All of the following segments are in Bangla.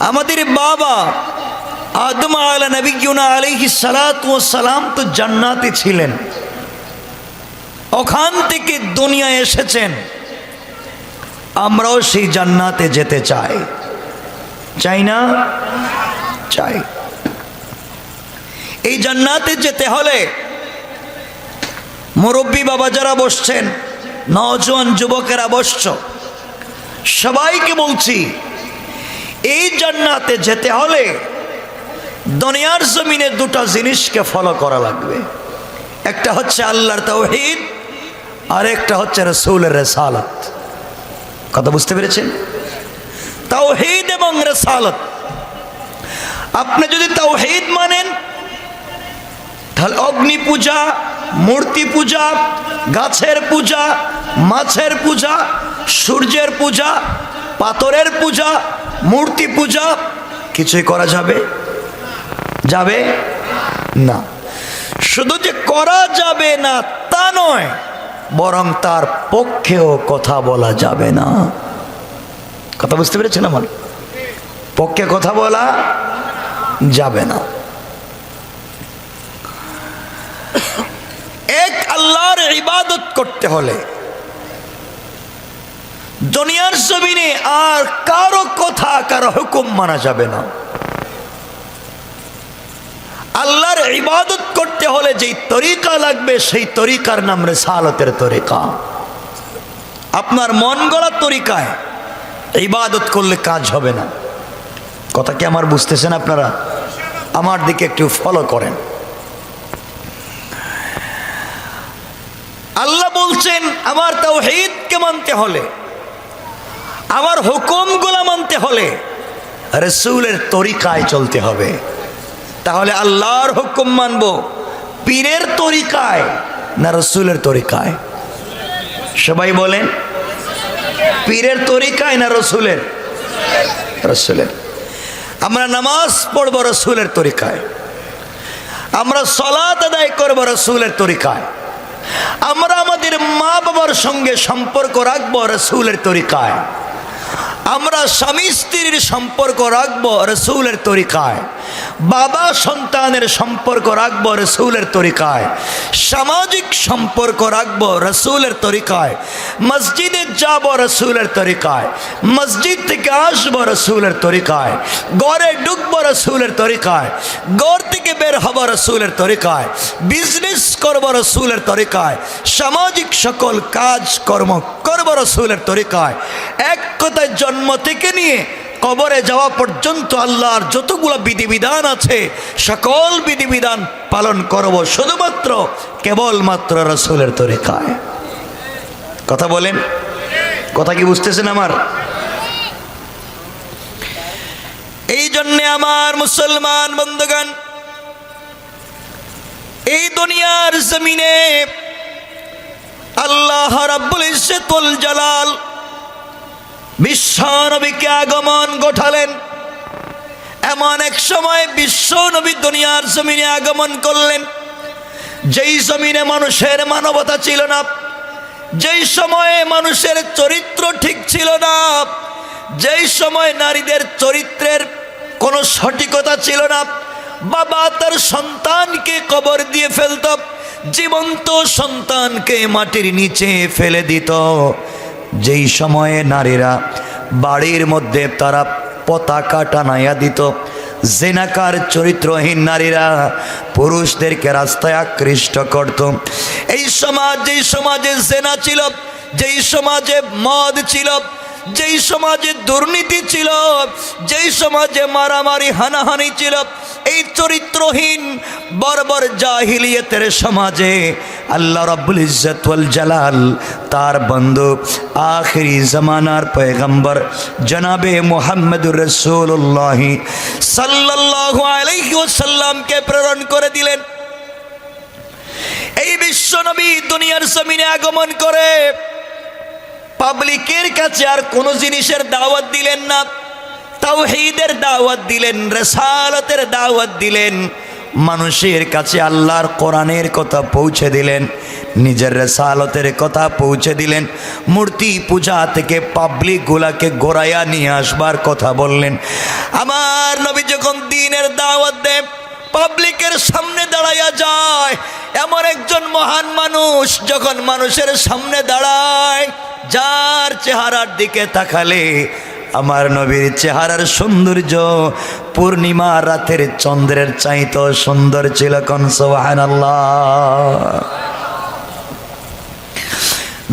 আমাদের বাবা আদম আলাইহিস সালাতু ওয়াস সালাম তো জান্নাতে ছিলেন, ওখান থেকে দুনিয়ায় এসেছেন। আমরাও সেই জান্নাতে যেতে চাই, চাই না? চাই। এই জান্নাতে যেতে হলে মুরব্বী বাবা যারা বসছেন, নওজোয়ান যুবকেরা বসছ, সবাইকে বলছি, এই জান্নাতে যেতে হলে দুনিয়ার জমিনে দুটো জিনিসকে ফলো করা লাগবে। একটা হচ্ছে আল্লাহর তাওহীদ, আর একটা হচ্ছে রাসূলের রিসালাত। কথা বুঝতে পেরেছেন? তাওহীদ এবং রিসালাত। আপনি যদি তাওহীদ মানেন তাহলে অগ্নি পূজা, মূর্তি পূজা, গাছের পূজা, মাছের পূজা, সূর্যের পূজা, পাথরের পূজা, মূর্তি পূজা কিছুই করা যাবে যাবে না। শুধু যে করা যাবে না তা নয়, বরং তার পক্ষেও কথা বলা যাবে না। কথা বুঝতে পেরেছেন? আমার পক্ষে কথা বলা যাবে না। এক আল্লাহর ইবাদত করতে হলে দুনিয়ার জমিনে আর কারো কথা, কারো হুকুম মানা যাবে না। আল্লাহর ইবাদত করতে হলে যেই তরিকা লাগবে সেই তরিকার নাম রিসালাতের তরিকা। আপনার মন গড়া তরিকায় ইবাদত করলে কাজ হবে না। কথা কি আমার বুঝতেছেন আপনারা? আমার দিকে একটু ফলো করেন। আল্লাহ বলছেন আমার তাওহীদকে মানতে হলে, আমার হুকুমগুলো মানতে হলে রাসূলের তরিকায় চলতে হবে। তাহলে আল্লাহর হুকুম মানবো পীরের তরিকায় না রাসূলের তরিকায়? সবাই বলেন, পীরের তরিকায় না রাসূলের? রাসূলের। আমরা নামাজ পড়বো রাসূলের তরিকায়, আমরা সালাত আদায় করবো রাসূলের তরিকায়, আমরা আমাদের মা বাবার সঙ্গে সম্পর্ক রাখবো রাসূলের তরিকায়, আমরা স্বামী স্ত্রীর সম্পর্ক রাখবো রাসূলের তরিকায়, বাবা সন্তানের সম্পর্ক রাখবো রাসূলের তরিকায়, সামাজিক সম্পর্ক রাখবো রাসূলের তরিকায়, মসজিদে যাব রাসূলের তরিকায়, মসজিদ থেকে আসবো রাসূলের তরিকায়, ঘরে ঢুকবো রাসূলের তরিকায়, ঘর থেকে বের হবো রাসূলের তরিকায়, বিজনেস করবো রাসূলের তরিকায়, সামাজিক সকল কাজ কর্ম করবো রাসূলের তরিকায়। এক কথায় জন্ম থেকে নিয়ে কবরে যাওয়া পর্যন্ত আল্লাহর যতগুলো বিধিবিধান আছে সকল বিধিবিধান পালন করব শুধুমাত্র কেবলমাত্র রাসূলের তরিকায়। কথা বলেন, কথা কি বুঝতেছেন আমার? এই জন্য আমার মুসলমান বন্ধুগণ, এই দুনিয়ার জমিনে আল্লাহ রাব্বুল ইজ্জতুল জালাল বিশ্ব নবীকে আগমন ঘটালেন। এমন এক সময় বিশ্ব নবী দুনিয়ার জমিনে আগমন করলেন যেই জমিনে মানুষের মানবতা ছিল না, যেই সময়ে মানুষের চরিত্র ঠিক ছিল না, যেই সময় নারীদের চরিত্রের কোনো সঠিকতা ছিল না। বাবা তার সন্তানকে কবর দিয়ে ফেলত, জীবন্ত সন্তানকে মাটির নিচে ফেলে দিত। যেই সময়ে নারীরা বাড়ির মধ্যে তারা পতাকা টানাইয়া দিত, জেনাকার চরিত্রহীন নারীরা পুরুষদেরকে রাস্তায় আকৃষ্ট করত। এই সমাজ, যেই সমাজে জেনা ছিল, যেই সমাজে মদ ছিল, যেই সমাজে দুর্নীতি ছিল, যেই সমাজে মারামারি হানাহানি ছিল, এই চরিত্রহীন বর্বর জাহিলিয়াতের সমাজে আল্লাহ রাব্বুল ইজ্জত ওয়াল জালাল তার বন্ধু আখিরি জামানার পয়গম্বর জনাবে মুহাম্মদুর রাসূলুল্লাহ সাল্লাল্লাহু আলাইহি ওয়াসাল্লামকে প্রেরণ করে দিলেন। এই বিশ্ব নবী দুনিয়ার জমিনে আগমন করে পাবলিকের কাছে আর কোনো জিনিসের দাওয়াত দিলেন না, তাওহীদের দাওয়াত দিলেন, রিসালাতের দাওয়াত দিলেন, মানুষের কাছে আল্লাহর কোরআনের কথা পৌঁছে দিলেন, নিজের রেসালতের কথা পৌঁছে দিলেন, মূর্তি পূজা থেকে পাবলিক গুলাকে ঘোরাইয়া নিয়ে আসবার কথা বললেন। আমার নবী যখন দ্বীনের দাওয়াত দেন, পাবলিকের সামনে দাঁড়াইয়া যায়। এমন একজন মহান মানুষ যখন মানুষের সামনে দাঁড়ায়, যার চেহারার দিকে তাকালে আমার নবীর চেহারার সৌন্দর্য পূর্ণিমা রাতের চন্দ্রের চাইতো সুন্দর ছিল। কোন সুবহানাল্লাহ।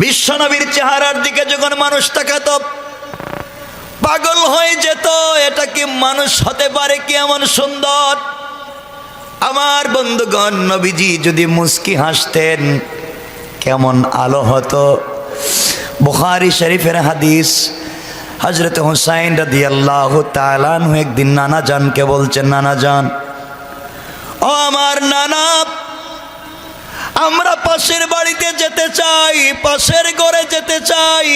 বিশ্ব নবীর চেহারার দিকে যখন মানুষ তাকাতো পাগল হয়ে যেত, এটা কি মানুষ হতে পারে, কি এমন সুন্দর। আমার বন্ধুগণ, নবীজি যদি মুস্কি হাসতেন কেমন আলো হতো। বুখারী শরীফের হাদিস, হযরত হুসাইন রাদিয়াল্লাহু তাআলা আনহু একদিন নানা জানকে বলছেন, নানা জান, ও আমার নানা, আমরা পাশের বাড়িতে যেতে চাই, পাশের ঘরে যেতে চাই।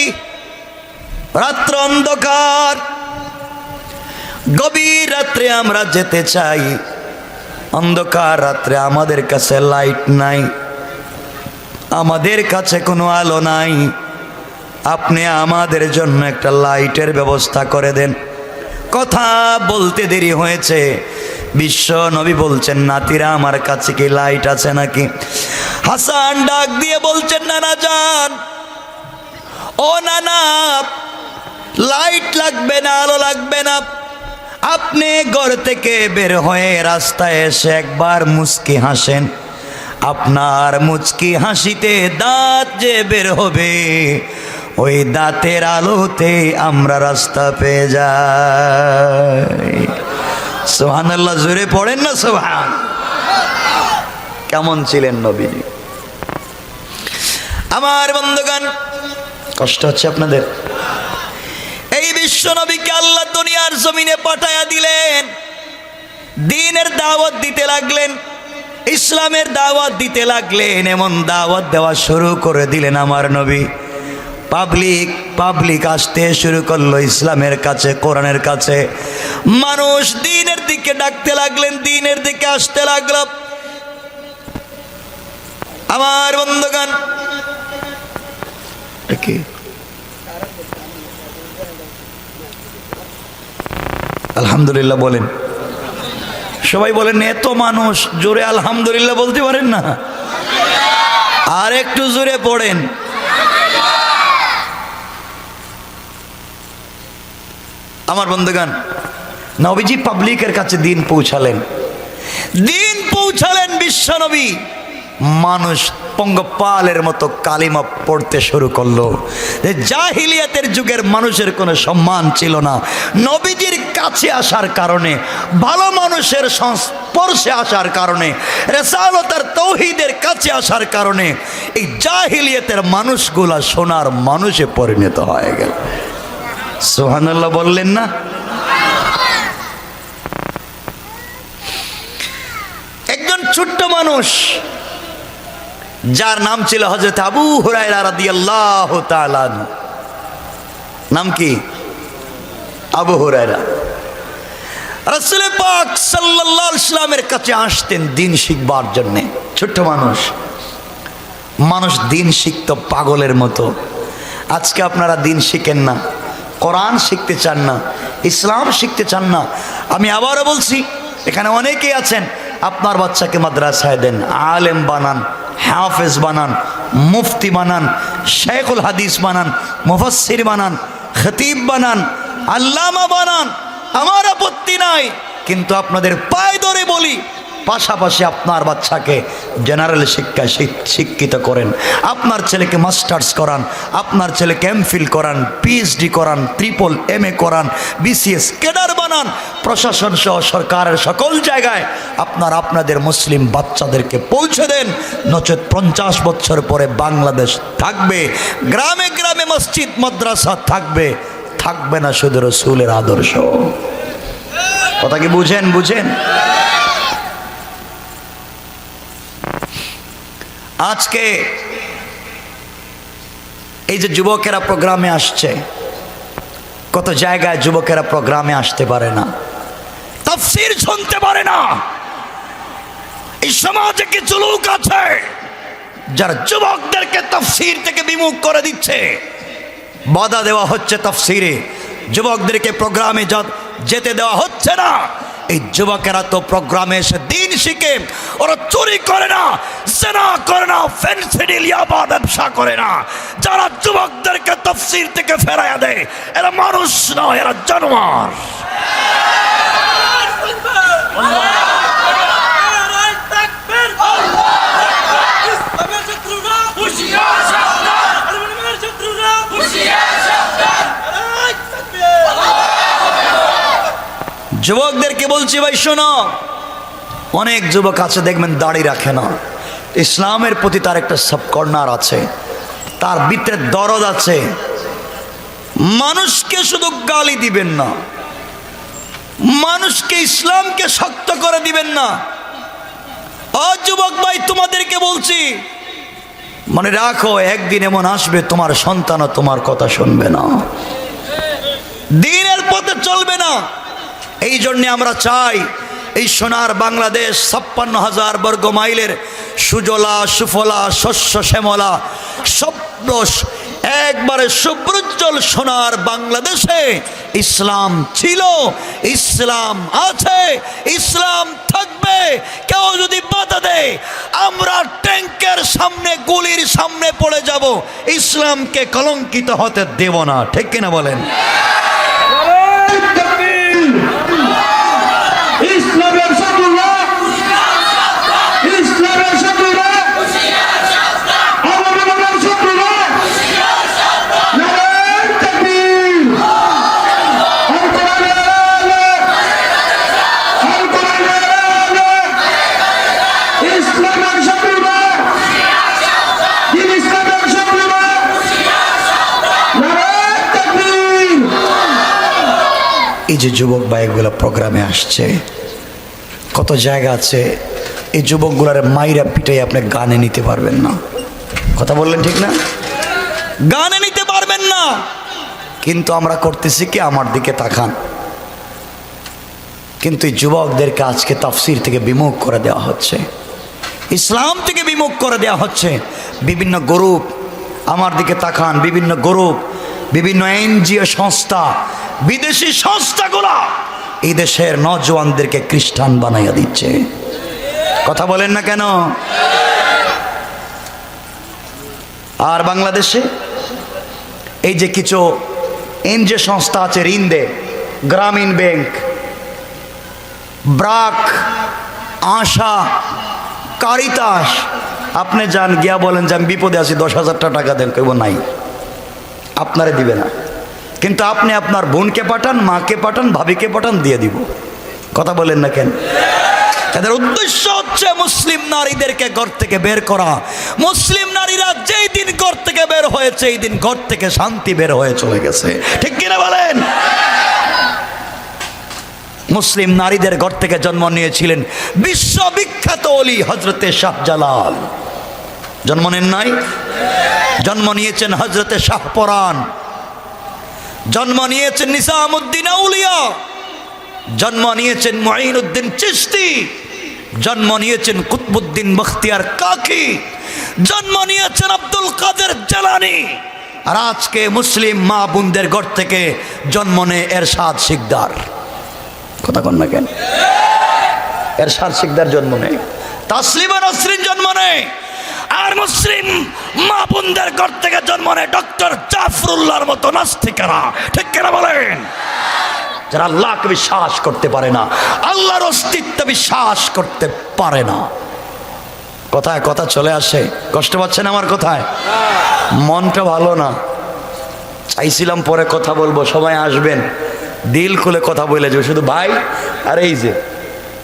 রাত্র অন্ধকার, গভীর রাত্রে আমরা যেতে চাই। অন্ধকার রাত্রে আমাদের কাছে লাইট নাই, আমাদের কাছে কোনো আলো নাই। আপনি আমাদের জন্য একটা লাইটের ব্যবস্থা করে দেন। কথা বলতে দেরি হয়েছে, বিশ্ব নবী বলছেন, নাতিরা আমার কাছে কি লাইট আছে নাকি? হাসান ডাক দিয়ে বলছেন, নানা যান, ও নানা, লাইট লাগবে না, আলো লাগবে না। আপনি ঘর থেকে বের হয়ে রাস্তায় এসে একবার মুচকি হাসেন। আপনার মুচকি হাসিতে দাঁত যে বের হবে, ওই দাঁতের আলোতে আমরা রাস্তা পেয়ে যাই। সুবহানাল্লাহ, জোরে পড়েন না সুবহান। কেমন ছিলেন নবীজি? আমার বন্ধুগণ, কষ্ট হচ্ছে আপনাদের? এই বিশ্ব নবীকে আল্লাহ দুনিয়ার জমিনে পাঠায়া দিলেন, দ্বীনের দাওয়াত দিতে লাগলেন, ইসলামের দাওয়াত দিতে লাগলেন। এমন দাওয়াত দেওয়া শুরু করে দিলেন আমার নবী, পাবলিক আসতে শুরু করলো ইসলামের কাছে, কোরআনের কাছে। মানুষ দ্বীনের দিকে ডাকতে লাগলেন, দ্বীনের দিকে আসতে লাগলো। আমার বন্ধুগণ, কি আলহামদুলিল্লাহ বলেন, সবাই বলেন, এত মানুষ, জোরে আলহামদুলিল্লাহ বলতে পারেন না? আর একটু জোরে পড়েন। আমার বন্ধুগণ, নবীজি পাবলিকের কাছে দিন পৌঁছালেন, বিশ্ব নবী। মানুষ পঙ্গপালের মতো কালিমা পড়তে শুরু করলো। জাহিলিয়াতের যুগের মানুষের কোনো সম্মান ছিল না। নবীজির কাছে আসার কারণে, ভালো মানুষের সংস্পর্শে আসার কারণে, রিসালাতের তাওহীদের কাছে আসার কারণে এই জাহিলিয়াতের মানুষগুলা সোনার মানুষে পরিণত হয়ে গেল। সুবহানাল্লাহ বললেন না? একজন ছোট্ট মানুষ, যার নাম ছিল হযরত আবু হুরায়রা রাদিয়াল্লাহু তাআলা। নাম কি? আবু হুরায়রা। রাসূল পাক সাল্লাল্লাহু আলাইহি ওয়াসাল্লামের কাছে আসতেন দ্বীন শিখবার জন্য। ছোট্ট মানুষ দ্বীন শিখতো পাগলের মতো। আজকে আপনারা দ্বীন শিখেন না, কোরআন শিখতে চান না, ইসলাম শিখতে চান না। আমি আবারও বলছি, এখানে অনেকেই আছেন, আপনার বাচ্চাকে মাদ্রাসায় দেন, আলেম বানান, হাফেজ বানান, মুফতি বানান, শেখুল হাদিস বানান, মুফাসসির বানান, খতিব বানান, আল্লামা বানান, আমার আপত্তি নাই। কিন্তু আপনাদের পায়ে ধরে বলি, পাশাপাশি আপনার বাচ্চাকে জেনারেল শিক্ষায় শিক্ষিত করেন, আপনার ছেলেকে মাস্টার্স করান, আপনার ছেলেকে এমফিল করান, পিএইচডি করান, ট্রিপল এমএ করান, বিসিএস ক্যাডার বানান। প্রশাসন সহ সরকারের সকল জায়গায় আপনাদের মুসলিম বাচ্চাদেরকে পৌঁছে দেন। নচেত 50 বছর পরে বাংলাদেশ থাকবে, গ্রামে গ্রামে মসজিদ মাদ্রাসা থাকবে না শুধু রাসূলের আদর্শ। কথা কি বুঝেন? আজকে এই যে যুবকেরা প্রোগ্রামে আসছে, কত জায়গায় যুবকেরা প্রোগ্রামে আসতে পারে না, তাফসীর শুনতে পারে না। এই সমাজে কিছু লোক আছে যারা যুবকদেরকে তাফসীর থেকে বিমুখ করে দিচ্ছে, বাধা দেওয়া হচ্ছে তাফসীরে, যুবকদেরকে প্রোগ্রামে যেতে দেওয়া হচ্ছে না। এই যুবকেরা তো প্রোগ্রামে এসে দিন শিখে, ওরা চুরি করে না, জেনা করে না, ফেন্সিডিল ইয়াবা ব্যবসা করে না। যারা যুবকদেরকে তাফসীর থেকে ফেরাইয়া দেয় এরা মানুষ নয়, এরা জানোয়ার। যুবকদেরকে বলছি, ভাই শোনো, অনেক যুবক আছে দেখবেন দাড়ি রাখে না, ইসলামের প্রতি তার একটা সাবকর্নার আছে, তার ভিতরে দরদ আছে। মানুষকে শুধু গালি দিবেন না, মানুষকে ইসলামকে শক্ত করে দিবেন না। ও যুবক ভাই, তোমাদেরকে বলছি, মনে রাখো, একদিন এমন আসবে তোমার সন্তানও তোমার কথা শুনবে না, দ্বীনের পথে চলবে না। এই জন্যে আমরা চাই এই সোনার বাংলাদেশ 56,000 বর্গ মাইলের সুজলা সুফলা শস্য শ্যামলা সব একবারে সুব্রুজ্জ্বল সোনার বাংলাদেশে ইসলাম ছিল, ইসলাম আছে, ইসলাম থাকবে। কেউ যদি বাধা দেয়, আমরা ট্যাঙ্কের সামনে, গুলির সামনে পড়ে যাব, ইসলামকে কলঙ্কিত হতে দেব না। ঠিক কিনা বলেন? এই যে যুবক ভাইগুলো প্রোগ্রামে আসছে, কত জায়গা আছে, এই যুবকগুলার মাইরা পিটাই আপনি গানে নিতে পারবেন না। কথা বললেন ঠিক না? গানে নিতে পারবেন না। কিন্তু আমরা করতেছি কি? আমার দিকে তাকান। কিন্তু এই যুবকদেরকে আজকে তাফসীর থেকে বিমুখ করে দেওয়া হচ্ছে, ইসলাম থেকে বিমুখ করে দেওয়া হচ্ছে। বিভিন্ন গ্রুপ, আমার দিকে তাকান, বিভিন্ন গ্রুপ, বিভিন্ন এনজিও সংস্থা, বিদেশি সংস্থাগুলা এই দেশের নওজওয়ানদেরকে খ্রিস্টান বানাইয়া দিচ্ছে। কথা বলেন না কেন? আর বাংলাদেশে এই যে কিছু এনজিও সংস্থা আছে, ঋণ দেয়, গ্রামীণ ব্যাংক, ব্রাক, আশা, কারিতাস। আপনি যান গিয়া বলেন যে আমি বিপদে আছি, 10,000 টাকা দেন, কেউ নাই, আপনারে দিবে না। কিন্তু আপনি আপনার বোনকে পাঠান, মাকে পাঠান, ভাবিকে পাঠান, দিয়ে দিব। কথা বলেন না কেন? এদের উদ্দেশ্য হচ্ছে মুসলিম নারীদেরকে ঘর থেকে বের করা। মুসলিম নারীরা যেই দিন ঘর থেকে বের হয়েছে, এই দিন ঘর থেকে শান্তি বের হয়ে চলে গেছে। ঠিক কিনা বলেন? মুসলিম নারীদের ঘর থেকে জন্ম নিয়েছিলেন বিশ্ববিখ্যাত ওলি হযরতে শাহজালাল। জন্ম নেন নাই? জন্ম নিয়েছেন হযরতে শাহপরান, জন্ম নিয়েছেন নিজামউদ্দিন আউলিয়া, জন্ম নিয়েছেন মুঈনুদ্দিন চিশতি, জন্ম নিয়েছেন কুতবুদ্দিন বখতিয়ার কাকি, জন্ম নিয়েছেন আব্দুল কাদের জিলানী। আর আজকে মুসলিম মা বোনদের ঘর থেকে জন্ম নেয় এরশাদ শিকদার। কথা কন না কেন? এরশাদ শিকদার জন্ম নেয়, তাসলিমা নসরিন জন্ম নেয়। আর মুসলিম মা বোনদের ঘর থেকে জন্ম নেয় ডক্টর জাফরুল্লাহর মতো নাস্তিকেরা। ঠিক কিনা বলেন? যারা আল্লাহকে বিশ্বাস করতে পারে না, আল্লাহর অস্তিত্ব বিশ্বাস করতে পারে না। কথায় কথা চলে আসে, কষ্ট পাচ্ছেন আমার কথায়? মনটা ভালো না, চাইছিলাম পরে কথা বলবো, সবাই আসবেন, দিল খুলে কথা বলে যাবে শুধু ভাই। আর এই যে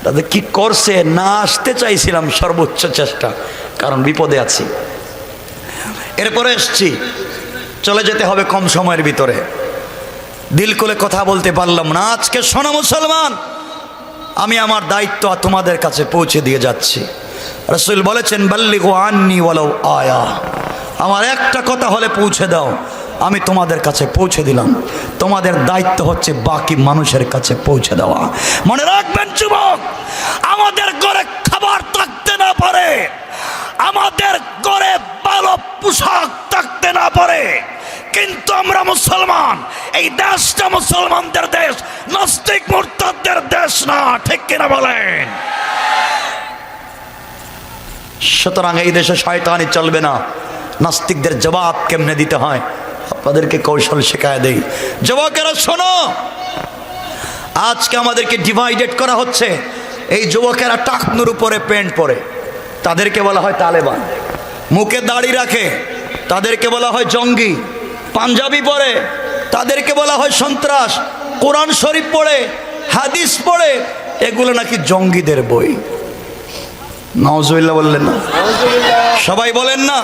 তাদের কি করছে, না আসতে চাইছিলাম সর্বোচ্চ চেষ্টা, কারণ বিপদে আছি। এরপরে এসছি, চলে যেতে হবে কম সময়ের ভিতরে, দিল খুলে কথা বলতে পারলাম না। আজকে শোনো মুসলমান, আমি আমার দায়িত্ব তোমাদের কাছে পৌঁছে দিয়ে যাচ্ছি। রাসূল বলেছেন, বাল্লিগু আন্নি ওয়ালাউ আয়া, আমার একটা কথা হলে পৌঁছে দাও, আমি তোমাদের কাছে পৌঁছে দিলাম। তোমাদের দায়িত্ব হচ্ছে বাকি মানুষের কাছে পৌঁছে দেওয়া। মনে রাখবেন যুবক, আমাদের ঘরে খাবার থাকতে না পারে, আমাদের ঘরে ভালো পোশাক থাকতে না পারে, কিন্তু আমরা মুসলমান, এই দেশটা মুসলমানদের দেশ, নাস্তিক মুরতাদদের দেশ না, ঠিক কিনা বলেন? সুতরাং এই দেশে শয়তানি চলবে না। নাস্তিকদের জবাব কেমনে দিতে হয় আপনাদেরকে কৌশল শেখায় দেই। যুবকেরা শোনো, আজকে আমাদেরকে ডিভাইডেড করা হচ্ছে। এই যুবকেরা টাকনুর উপরে প্যান্ট পরে, তাদেরকে বলা হয় তালেবান। মুখে দাড়ি রাখে, তাদেরকে বলা হয় জঙ্গি। পাঞ্জাবি পরে, তাদেরকে বলা হয় সন্ত্রাস। কোরআন শরীফ পড়ে, হাদিস পড়ে, এগুলো নাকি জঙ্গিদের বই। নাউজুবিল্লাহ বললেন না? সবাই বলেন না?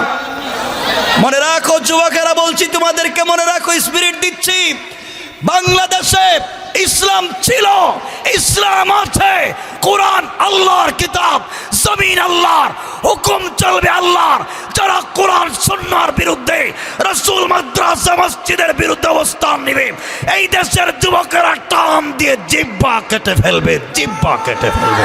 মনে রাখো যুবকেরা, বলছি তোমাদেরকে মনে রাখো, স্পিরিট দিচ্ছি। বাংলাদেশে ইসলাম ছিল, ইসলাম আছে, কোরআন আল্লাহর কিতাব, জমিন আল্লাহর, হুকুম চলবে আল্লাহর। যারা কোরআন সুন্নাহর বিরুদ্ধে, রাসূল মাদ্রাসা মসজিদের বিরুদ্ধে অবস্থান নেবে, এই দেশের যুবকেরা টান দিয়ে জিহ্বা কেটে ফেলবে, জিহ্বা কেটে ফেলবে।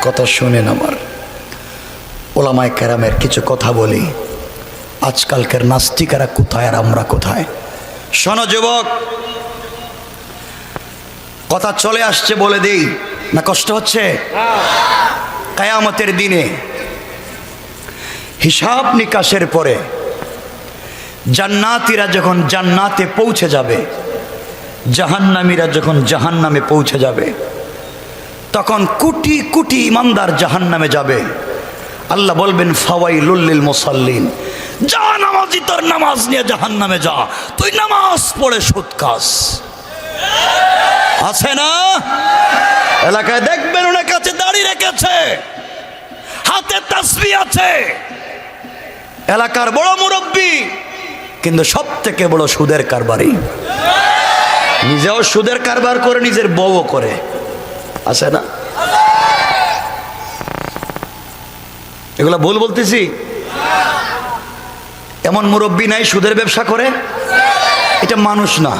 কথা শুনেন আমার, ওলামায়ে কেরামের কিছু কথা বলি। আজকালকার নাস্তিকেরা কোথায় আর আমরা কোথায়? শোনো যুবক, কথা চলে আসছে বলে দেই, না কষ্ট হচ্ছে? কিয়ামতের দিনে হিসাব নিকাশের পরে জান্নাতীরা যখন জান্নাতে পৌঁছে যাবে, জাহান্নামীরা যখন জাহান্নামে পৌঁছে যাবে, তখন কোটি কোটি ইমানদার জাহান্নামে যাবে। আল্লাহ বলবেন ফাওয়াইলুল লিল মুসাল্লিন, যা নামাজি তোর নামাজ নিয়ে জাহান্নামে যা, তুই নামাজ পড়ে সুদ খাস। আছে না এলাকায়? দেখবেন ওনার কাছে দাড়ি রেখেছে, হাতে তাসবিহ আছে, এলাকার বড় মুরব্বী, কিন্তু সব থেকে বড় সুদের কারবারি। নিজেও সুদের কারবার করে, নিজের বউও করে। আছে না? এগুলা ভুল বলতেছি? এমন মুরব্বী নাই সুদের ব্যবসা করে? এটা মানুষ না,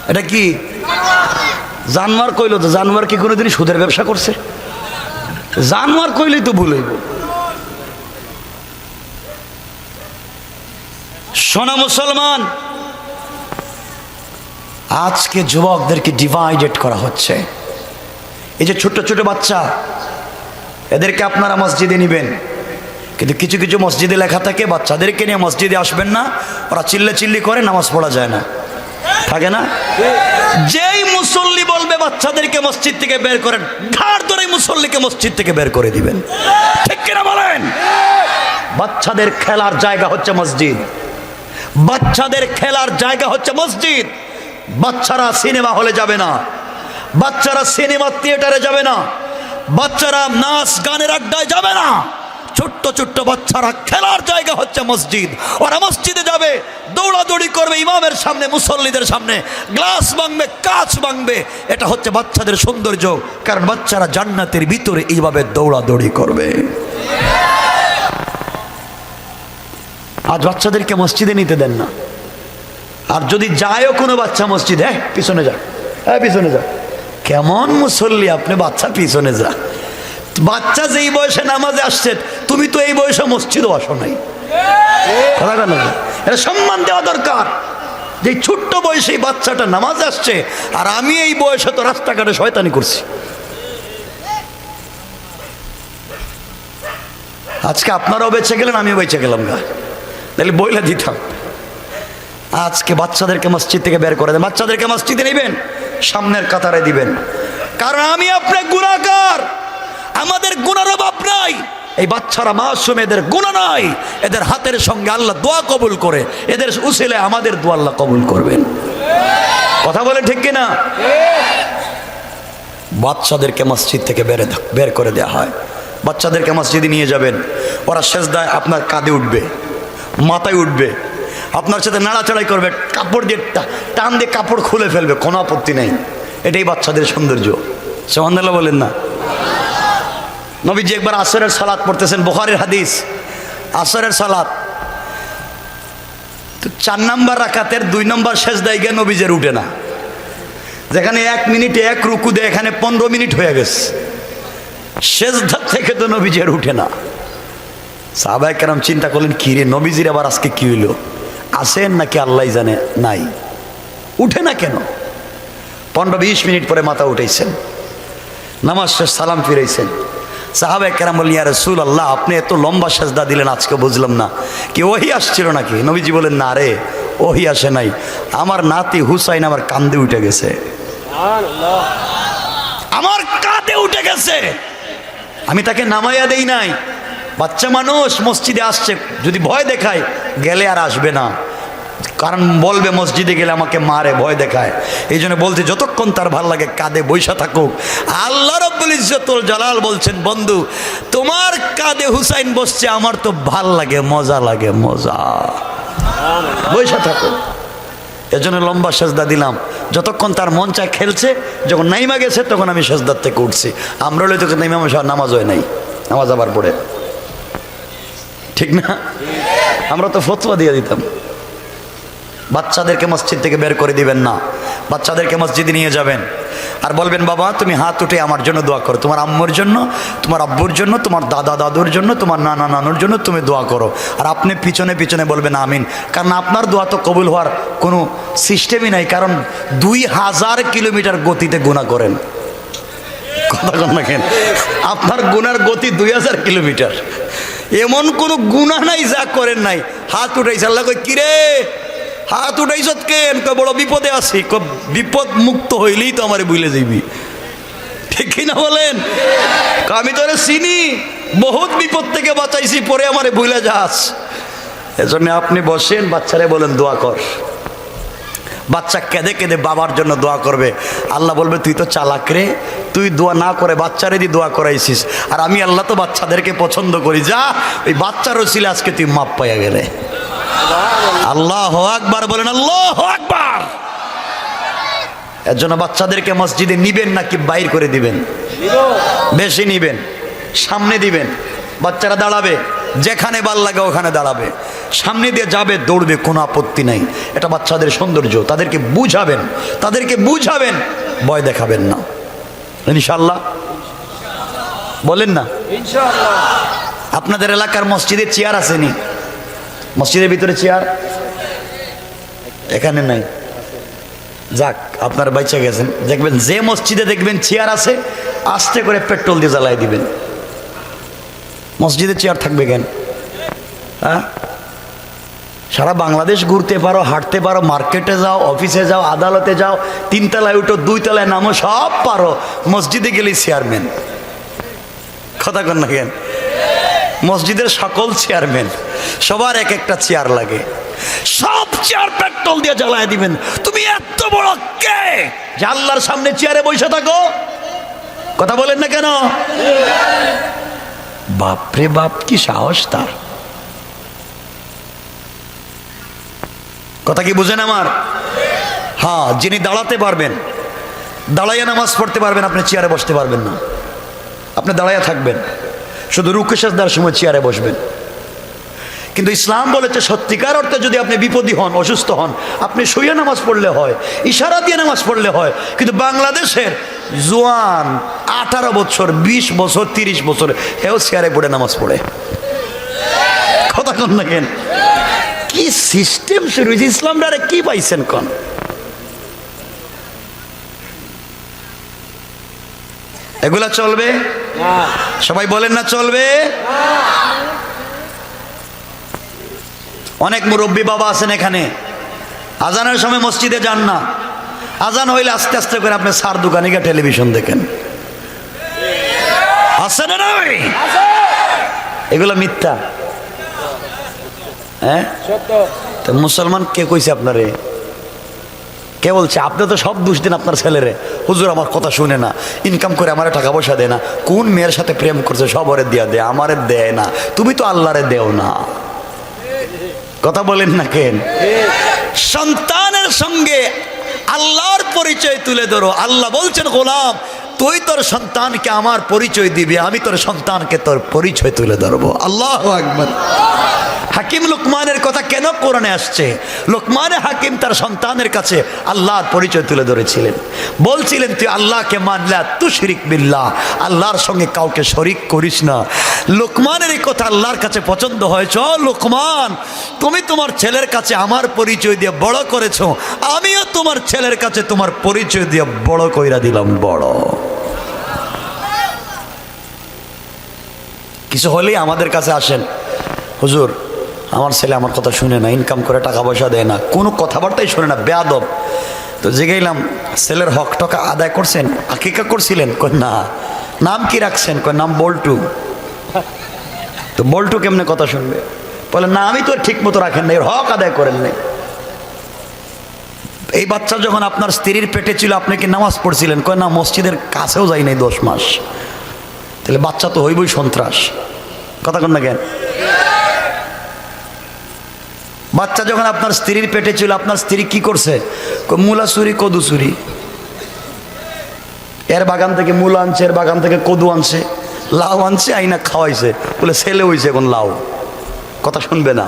এটা কি জানোয়ার কইল? তো জানোয়ার কি কোনোদিন সুদের ব্যবসা করছে? জানোয়ার কইলেই তো ভুল হইব। শোনা মুসলমান, আজকে যুবকদেরকে ডিভাইডেড করা হচ্ছে। এই যে ছোট ছোট বাচ্চা, এদেরকে আপনারা মসজিদে নিবেন, কিন্তু কিছু কিছু মসজিদে লেখা থাকে বাচ্চাদেরকে নিয়ে মসজিদে আসবেন না, ওরা চিল্লি করে, নামাজ পড়া যায় না, থাকে না? যেই মুসল্লি বলবে বাচ্চাদেরকে মসজিদ থেকে বের করেন, ঘাড় ধরে মুসল্লিকে মসজিদ থেকে বের করে দিবেন, ঠিক কিনা বলেন? বাচ্চাদের খেলার জায়গা হচ্ছে মসজিদ, বাচ্চাদের খেলার জায়গা হচ্ছে মসজিদ। বাচ্চারা সিনেমা হলে যাবে না, বাচ্চারা সিনেমা থিয়েটারে যাবে না, বাচ্চারা নাচ গানের আড্ডায় যাবে না। ছোট্ট ছোট্ট বাচ্চারা খেলার জায়গা হচ্ছে মসজিদ। ওরা মসজিদে যাবে, দৌড়াদৌড়ি করবে ইমামের সামনে, মুসল্লিদের সামনে, গ্লাস ভাঙবে, কাঁচ ভাঙবে। এটা হচ্ছে বাচ্চাদের সৌন্দর্য, কারণ বাচ্চারা জান্নাতের ভিতরে এইভাবে দৌড়াদৌড়ি করবে। আজ বাচ্চাদেরকে মসজিদে নিতে দেন না। আর যদি যায়ও কোনো বাচ্চা মসজিদে, পিছনে যা, পিছনে যা। কেমন মুসল্লি আপনি? বাচ্চা পিছনে যা। বাচ্চা যেই বয়সে নামাজে আসছে, তুমি তো এই বয়সে মসজিদও আসো নাই। এটা সম্মান দেওয়া দরকার, যে ছোট্ট বয়সে বাচ্চাটা নামাজ আসছে, আর আমি এই বয়সে তো রাস্তাঘাটে শয়তানি করছি। আজকে আপনারাও বেঁচে গেলেন, আমিও বেঁচে গেলাম না, তাহলে বইলা দিতাম। আজকে বাচ্চাদেরকে মসজিদ থেকে বের করে দেন। বাচ্চাদেরকে মসজিদে নেবেন, সামনের কাতারে দিবেন, কারণ আমি আপনার গুনাহগার, আমাদের গুনার অভাব নাই। এই বাচ্চারা মাসুম, এদের গুনাহ নাই, এদের হাতের সঙ্গে আল্লাহ দোয়া কবুল করে, এদের উসিলে আমাদের দোয়া আল্লাহ কবুল করবেন। কথা বলে ঠিক কিনা? বাচ্চাদেরকে মসজিদ থেকে বের করে দেওয়া হয়। বাচ্চাদেরকে মসজিদে নিয়ে যাবেন, ওরা সেজদায় আপনার কাঁধে উঠবে, মাথায় উঠবে, আপনার সাথে নাড়াচাড়াই করবে, কাপড় দিয়ে টান দিয়ে কাপড় খুলে ফেলবে, কোনো আপত্তি নেই। এটাই বাচ্চাদের সৌন্দর্য। সুবহানাল্লাহ বলেন না? নবীজি একবার আসরের সালাত পড়তেছেন, বুখারীর হাদিস, আসরের সালাত। তো 4 নম্বর রাকাতের 2 নম্বর সেজদায় গিয়ে নবীজের উঠে না। যেখানে 1 মিনিটে 1 রুকু দেয়, এখানে 15 মিনিট হয়ে গেছে। সেজদা থেকে তো নবীজের উঠে না। সাহাবায়ে কেরাম চিন্তা করলেন, কি রে নবীজির আবার আজকে কি হইলো, আসেন নাকি আল্লাহ জানে, নাই, উঠে না কেন? 15-20 মিনিট পরে মাথা উঠাইছেন, নামাজ শেষ, সালাম ফিরাইছেন। সাহাবায়ে কেরাম বললেন, ইয়া রাসূলুল্লাহ, আপনি এত লম্বা সেজদা দিলেন আজকে, বুঝলাম না কি ওহী আসছিল নাকি? নবীজি বলেন, না রে, ওহী আসে নাই, আমার নাতি হুসাইন আমার কাঁধে উঠে গেছে, আমার কাঁধে উঠে গেছে, আমি তাকে নামাইয়া দেই নাই। বাচ্চা মানুষ মসজিদে আসছে, যদি ভয় দেখায় গেলে আর আসবে না, কারণ বলবে মসজিদে গেলে আমাকে মারে, ভয় দেখায়। এই জন্য বলছে যতক্ষণ তার ভাল লাগে কাঁধে বৈশা থাকুক। আল্লাহ রাব্বুল ইজ্জতুল জালাল বলছেন, বন্ধু তোমার কাঁধে হুসাইন বসছে, আমার তো ভাল লাগে, মজা লাগে, মজা, বৈশা থাকুক। এজন্য লম্বা সেজদা দিলাম, যতক্ষণ তার মন চায় খেলছে, যখন নাইমা গেছে তখন আমি সেজদার থেকে উঠছি। আমরা হলে তোকে নাইমা নামাজ হয় নাই, নামাজ আবার পড়ে, ঠিক না? আমরা তো ফতোয়া দিয়ে দিতাম, বাচ্চাদেরকে মসজিদ থেকে বের করে দিবেন না, বাচ্চাদেরকে মসজিদে নিয়ে যাবেন আর বলবেন, বাবা তুমি হাত উঠে আমার জন্য দোয়া করো, তোমার আম্মুর জন্য, তোমার আব্বুর জন্য, তোমার দাদা দাদুর জন্য, তোমার নানা নানুর জন্য তুমি দোয়া করো। আর আপনি পিছনে পিছনে বলবেন আমিন, কারণ আপনার দোয়া তো কবুল হওয়ার কোনো সিস্টেমই নাই, কারণ 2000 কিলোমিটার গতিতে গুনাহ করেন। কথা কন না কেন? আপনার গুনার গতি 2000 কিলোমিটার, এমন কোনো গুনাহ নাই যা করেন নাই। হাত উঠাইছে, আল্লাহ কই কিরে হাত উঠাইছ কেন? বড় বিপদে আছি। বিপদ মুক্ত হইলেই তো আমারে ভুলে যাইবি, ঠিক কিনা বলেন? আমি তোরে চিনি, বহুত বিপদ থেকে বাঁচাইছি, পরে আমারে ভুলে যাস। এজন্য আপনি বসেন, বাচ্চারে বলেন দোয়া কর। বাচ্চা কেঁদে কেঁদে বাবার জন্য দোয়া করবে, আল্লাহ বলবে তুই তো চালাক রে, তুই দোয়া না করে বাচ্চারে দিয়ে দোয়া করাইছিস। আর আমি আল্লাহ তো বাচ্চাদেরকে পছন্দ করি, যা ওই বাচ্চার ওসিলা আজকে তুই মাপ পাইয়া গেলে। আল্লাহু আকবার বলেন, আল্লাহু আকবার। এর জন্য বাচ্চাদেরকে মসজিদে নিবেন নাকি বাইর করে দিবেন? বেশি নিবেন, সামনে দিবেন, বাচ্চারা দাঁড়াবে, যেখানে ভাল লাগে ওখানে দাঁড়াবে, সামনে দিয়ে যাবে, দৌড়বে, কোনো আপত্তি নাই। এটা বাচ্চাদের সৌন্দর্য, তাদেরকে বুঝাবেন, তাদেরকে বুঝাবেন, ভয় দেখাবেন না। ইনশাআল্লাহ বলেন না? ইনশাআল্লাহ। আপনাদের এলাকার মসজিদে চেয়ার আসেনি? মসজিদের ভিতরে চেয়ার এখানে নাই, যাক আপনার বাইচা গেছেন। দেখবেন যে মসজিদে দেখবেন চেয়ার আছে, আস্তে করে পেট্রোল দিয়ে জ্বালাই দিবেন। মসজিদে চেয়ার থাকবে কেন? হ্যাঁ, সারা বাংলাদেশ ঘুরতে পারো, হাঁটতে পারো, মার্কেটে যাও, অফিসে যাও, আদালতে যাও, 3 তলায় উঠো, 2 তলায় নামো, সব পারো, মসজিদে গেলেই চেয়ারম্যান। কথা কন না কেন? মসজিদের সকল চেয়ারম্যান, সবার এক একটা চেয়ার লাগে, সব চেয়ার পেট্রোল দিয়ে জ্বালায় দিবেন। তুমি এত বড় কে যে আল্লাহর সামনে চেয়ারে বসে থাকো? কথা বলেন না কেন? বাপরে বাপ, কি সাহস তার! কথা কি বুঝেন আমার? হ্যাঁ, যিনি দাঁড়াতে পারবেন, দাঁড়াইয়া নামাজ পড়তে পারবেন, আপনি চেয়ারে বসতে পারবেন না, আপনি দাঁড়াইয়া থাকবেন, শুধু রুকু সিজদার সময় চেয়ারে বসবেন। কিন্তু ইসলাম বলেছে সত্যিকার অর্থে যদি আপনি বিপদী হন, অসুস্থ হন, আপনি শুয়ে নামাজ পড়লে হয়, ইশারা দিয়ে নামাজ পড়লে হয়। কিন্তু বাংলাদেশের জোয়ান 18 বছর, 20 বছর, 30 বছর, এও চেয়ারে পড়ে নামাজ পড়ে। কথা কন না কেন? কি সিস্টেম শুরু হয়েছে! ইসলামটারে কি পাইছেন কন? এগুলা চলবে? সবাই বলেন না চলবে? অনেক মুরব্বী বাবা আছেন এখানে, আজানের সময় মসজিদে যান না, আজান হইলে আস্তে আস্তে করে আপনি সার দোকানে গিয়ে টেলিভিশন দেখেন। আছে না নয়? এগুলো মিথ্যা। হ্যাঁ, তো মুসলমান কে কইছে আপনারে? কে বলছে? আপনি তো সব দোষ দিন আপনার ছেলেরে, হুজুর আমার কথা শুনে না, ইনকাম করে আমারে টাকা পয়সা দেয় না, কোন মেয়ের সাথে প্রেম করছে সব ওরে দিয়া দেয়, আমারে দেয় না, তুমি তো আল্লাহরে দেও না। কথা বলেন না কেন? সন্তানের সঙ্গে আল্লাহর পরিচয় তুলে ধরো। আল্লাহ বলছেন, গোলাম তুই তোর সন্তানকে আমার পরিচয় দিবি, আমি তোর সন্তানকে তোর পরিচয় তুলে ধরবো। আল্লাহু আকবার। হাকিম লুকমানের কথা কেন কোরআনে আসছে? লুকমানে হাকিম তার সন্তানের কাছে আল্লাহর পরিচয় তুলে ধরেছিলেন, বলছিলেন তুই আল্লাহকে মানলা তুশরিক বিল্লাহ, আল্লাহর সঙ্গে কাউকে শরিক করিস না। লুকমানের এই কথা আল্লাহর কাছে পছন্দ হয়েছে। লুকমান, তুমি তোমার ছেলের কাছে আমার পরিচয় দিয়ে বড় করেছো, আমিও তোমার ছেলের কাছে তোমার পরিচয় দিয়ে বড় কইরা দিলাম। বড় কিছু হলেই আমাদের কাছে আসেন, হুজুর আমার ছেলে আমার কথা শুনে না, ইনকাম করে টাকা পয়সা দেয় না, কোনো কথাবার্তাই শুনে না, বেয়াদব। তো জিগাইলাম ছেলের হক টকা আদায় করছেন, আকিকা করছিলেন? কই না। নাম কি রাখছেন? কই নাম বল্টু। তো বল্টু কেমনে কথা শুনবে? বলে না আমি তো ঠিক মতো রাখেন না, এর হক আদায় করেন নাই। এই বাচ্চা যখন আপনার স্ত্রীর পেটে ছিল আপনি কি নামাজ পড়ছিলেন? কয় না, মসজিদের কাছেও যাই নাই 10 মাস। তাহলে বাচ্চা তো হইবই সন্ত্রাস। কথা কন না কেন? বাচ্চা যখন আপনার স্ত্রীর পেটে ছিল আপনার স্ত্রী কি করছে? মূলা চুরি, কদু চুরি। এর বাগান থেকে মূলা আনছে, এর বাগান থেকে কদু আনছে, লাউ আনছে, আইনা খাওয়াইছে, বলে ছেলে হইছে এখন লাউ। কথা শুনবে না।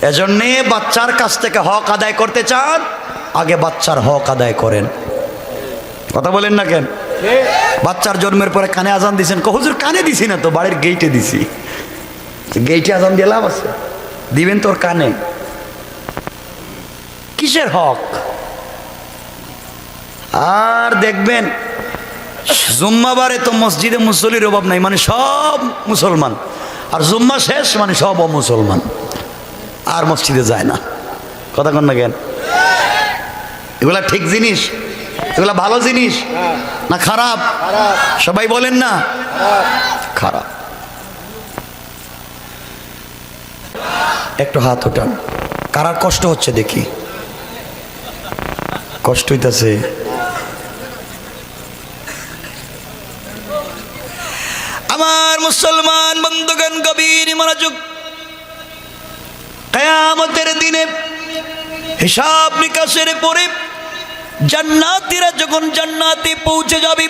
এজন্যে বাচ্চার কাছ থেকে হক আদায় করতে চান, আগে বাচ্চার হক আদায় করেন। কথা বলেন না কেন? বাচ্চার জন্মের পরে কানে আজান দিছেন? হুজুর কানে দিছি না তো, বাড়ির গেইটে দিছি। গেইটে আজান দিয়ে লাভ আছে? দিবেন তোর কানে। কিসের হক? আর দেখবেন জুম্মাবারে তো মসজিদে মুসল্লির অভাব নাই, মানে সব মুসলমান, আর জুম্মা শেষ মানে সব অমুসলমান, আর মসজিদে যায় না। কথা কন না কেন? এগুলা ঠিক জিনিস? এগুলা ভালো জিনিস না খারাপ? সবাই বলেন না খারাপ। একটু হাত ওঠান, কারার কষ্ট হচ্ছে দেখি। কষ্ট হইতেছে? আমার মুসলমান বন্ধুগণ গভীর মনোযোগ। কিয়ামতের দিনে হিসাব নিকাশের পরে জান্নাতীরা যখন জান্নাতে পৌঁছে যাবে,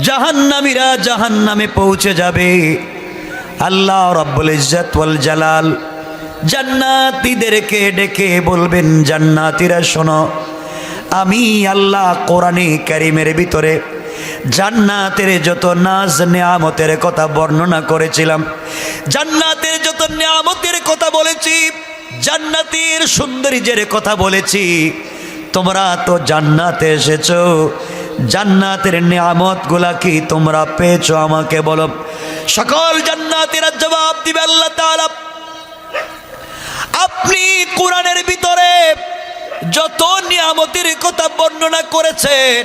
জাহান্নামীরা জাহান্নামে পৌঁছে যাবে, আল্লাহ রাব্বুল ইজ্জত ওয়াল জালাল জান্নাতীদেরকে ডেকে বলবেন, জান্নাতীরা শোনো, আমি আল্লাহ কোরআনে কারীমের ভিতরে জান্নাতের যত নাজ নেয়ামতের কথা বর্ণনা করেছিলাম, জান্নাতের যত নেয়ামতের কথা বলেছি, জান্নাতের সৌন্দর্যের কথা বলেছি, তোমরা তো জান্নাতে এসেছো, জান্নাতের নেয়ামতগুলা কি তোমরা পেয়েছো আমাকে বলো। সকল জান্নাতীরা জবাব দিবে, আল্লাহ তাআলা আপনি কোরআনের ভিতরে যত নিয়ামতের কথা বর্ণনা করেছেন,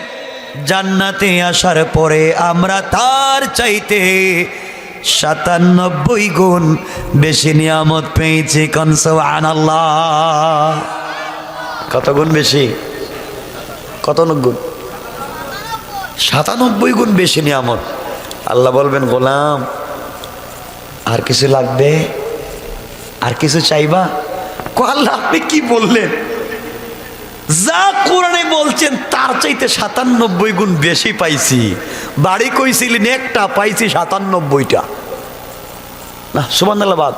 জান্নাতে আসার পরে আমরা তার চাইতে 97 গুণ বেশি নিয়ামত পেয়েছি। কোন সুবহানাল্লাহ। কত গুণ বেশি? কত গুণ? 97 গুণ বেশি নিয়ামত। আল্লাহ বলবেন, গোলাম আর কিছু লাগবে? আর কিছু চাইবা? আল্লাহ আপনি কি বললেন? যা কোরআনে বলছেন তার চাইতে 97 গুণ বেশি পাইছি। বাড়ি কইছিলেন একটা, পাইছি 97টা। না সুবহানাল্লাহ বাদ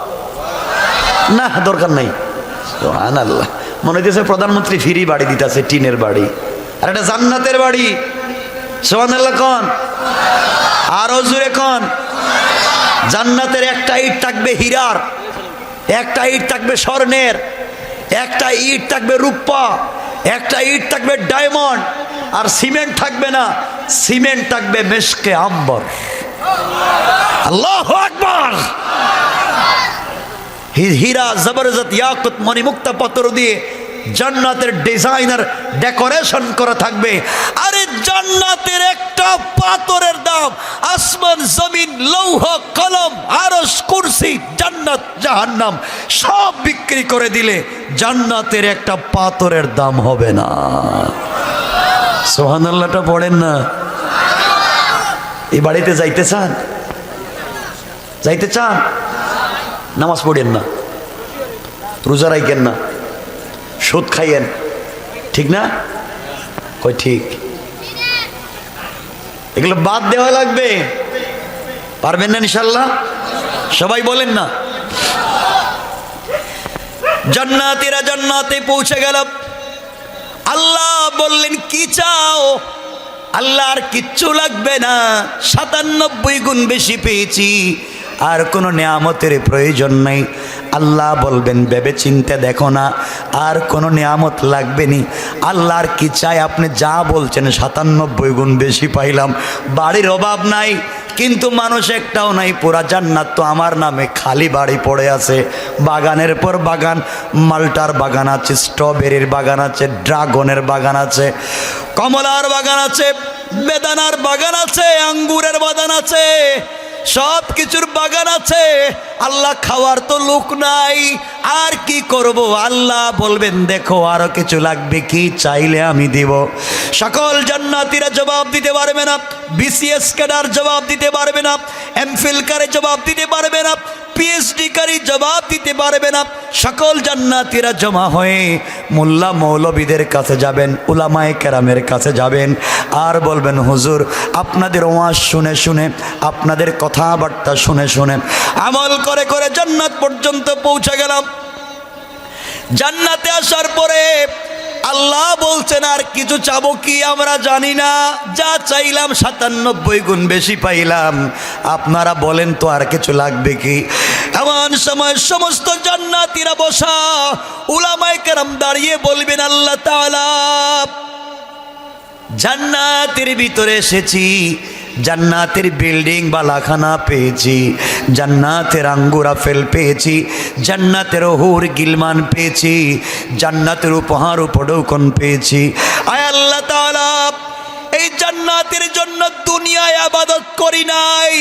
না, দরকার নাই। সুবহানাল্লাহ। মনে হইতেছে প্রধানমন্ত্রী ফ্রি বাড়ি দিতেছে, টিনের বাড়ি, আর এটা জান্নাতের বাড়ি। সুবহানাল্লাহ কোন? আরো জোরে কোন? জান্নাতের একটা ইট থাকবে হীরার, একটা ইট থাকবে স্বর্ণের, একটা ইট থাকবে রূপা, একটা ইট থাকবে ডায়মন্ড, আর সিমেন্ট থাকবে না, সিমেন্ট থাকবে মেশকে আম্বর। আল্লাহু আকবার। হীরা জবরদস্ত ইয়াকুত মণিমুক্তা পাথর দিয়ে জান্নাতের ডিজাইনার ডেকোরেশন করা থাকবে। আরে জান্নাতের একটা পাথরের দাম আসমান জমিন লৌহ কলম আরশ কুরসি জান্নাত জাহান্নাম সব বিক্রি করে দিলে জান্নাতের একটা পাথরের দাম হবে না। সুবহানাল্লাহটা পড়েন না। এই বাড়িতে যাইতে চান? যাইতে চান? নামাজ পড়েন না, রোজা রাখেন না, সুদ খাইয়েন, ঠিক না? কই ঠিক? এগুলো বাদ দেওয়া লাগবে। পারবেন না ইনশাল্লাহ? সবাই বলেন না। জান্নাতীরা জান্নাতে পৌঁছে গেল। আল্লাহ বললেন কি চাও? আল্লাহর কিচ্ছু লাগবে না, 97 গুণ বেশি পেয়েছি, আর কোনো নিয়ামতের প্রয়োজন নেই। আল্লাহ বলবেন ভেবে চিন্তে দেখো না, আর কোনো নিয়ামত লাগবে নি। আল্লাহর কি চাই? আপনি যা বলছেন 97 গুণ বেশি পাইলাম। বাড়ির অভাব নাই, কিন্তু মানুষ একটাও নাই। পুরা জান্নাত তো আমার নামে, খালি বাড়ি পড়ে আছে। বাগানের পর বাগান, মালটার বাগান আছে, স্ট্রবেরির বাগান আছে, ড্রাগনের বাগান আছে, কমলার বাগান আছে, বেদানার বাগান আছে, আঙ্গুরের বাগান আছে, সব কিছুর বাগান আছে। আল্লাহ খাওয়ার তো লোক নাই, আর কি করব? আল্লাহ বলবেন দেখো আরো কিছু লাগবে কি? চাইলে আমি দিব। সকল জান্নাতীরা জবাব দিতে পারবে না, বিসিএস ক্যাডার জবাব দিতে পারবে না, এমফিল কারে জবাব দিতে পারবে না, পিএইচডি কারি জবাব দিতে পারবে না। সকল জান্নাতীরা জমা হয়ে মোল্লা মৌলবীদের কাছে যাবেন, উলামায়ে কেরামের কাছে যাবেন, আর বলবেন হুজুর আপনাদের ওয়াজ শুনে শুনে, আপনাদের কথাবার্তা শুনে শুনে আমল করে করে জান্নাত পর্যন্ত পৌঁছে গেলাম। জান্নাতে আসার পরে আল্লাহ বলছেন আর কিছু চাবো কি? আমরা জানি না, যা চাইলাম 97 গুণ বেশি পাইলাম। আপনারা বলেন তো আর কিছু লাগবে কি? এমন সময় সমস্ত জান্নাতীরা বসা, উলামায়ে কেরাম দাঁড়িয়ে বলবেন আল্লাহ তাআলা জান্নাতের ভিতরে এসেছি, জান্নাতের বিল্ডিং বালাখানা পেয়েছি, জান্নাতের আঙ্গুর আপেল পেয়েছি, জান্নাতের হুর গিলমান পেয়েছি, জান্নাতের উপহার উপঢৌকন পেয়েছি। আয় আল্লাহ তাআলা, এই জান্নাতের জন্য দুনিয়ায় ইবাদত করি নাই।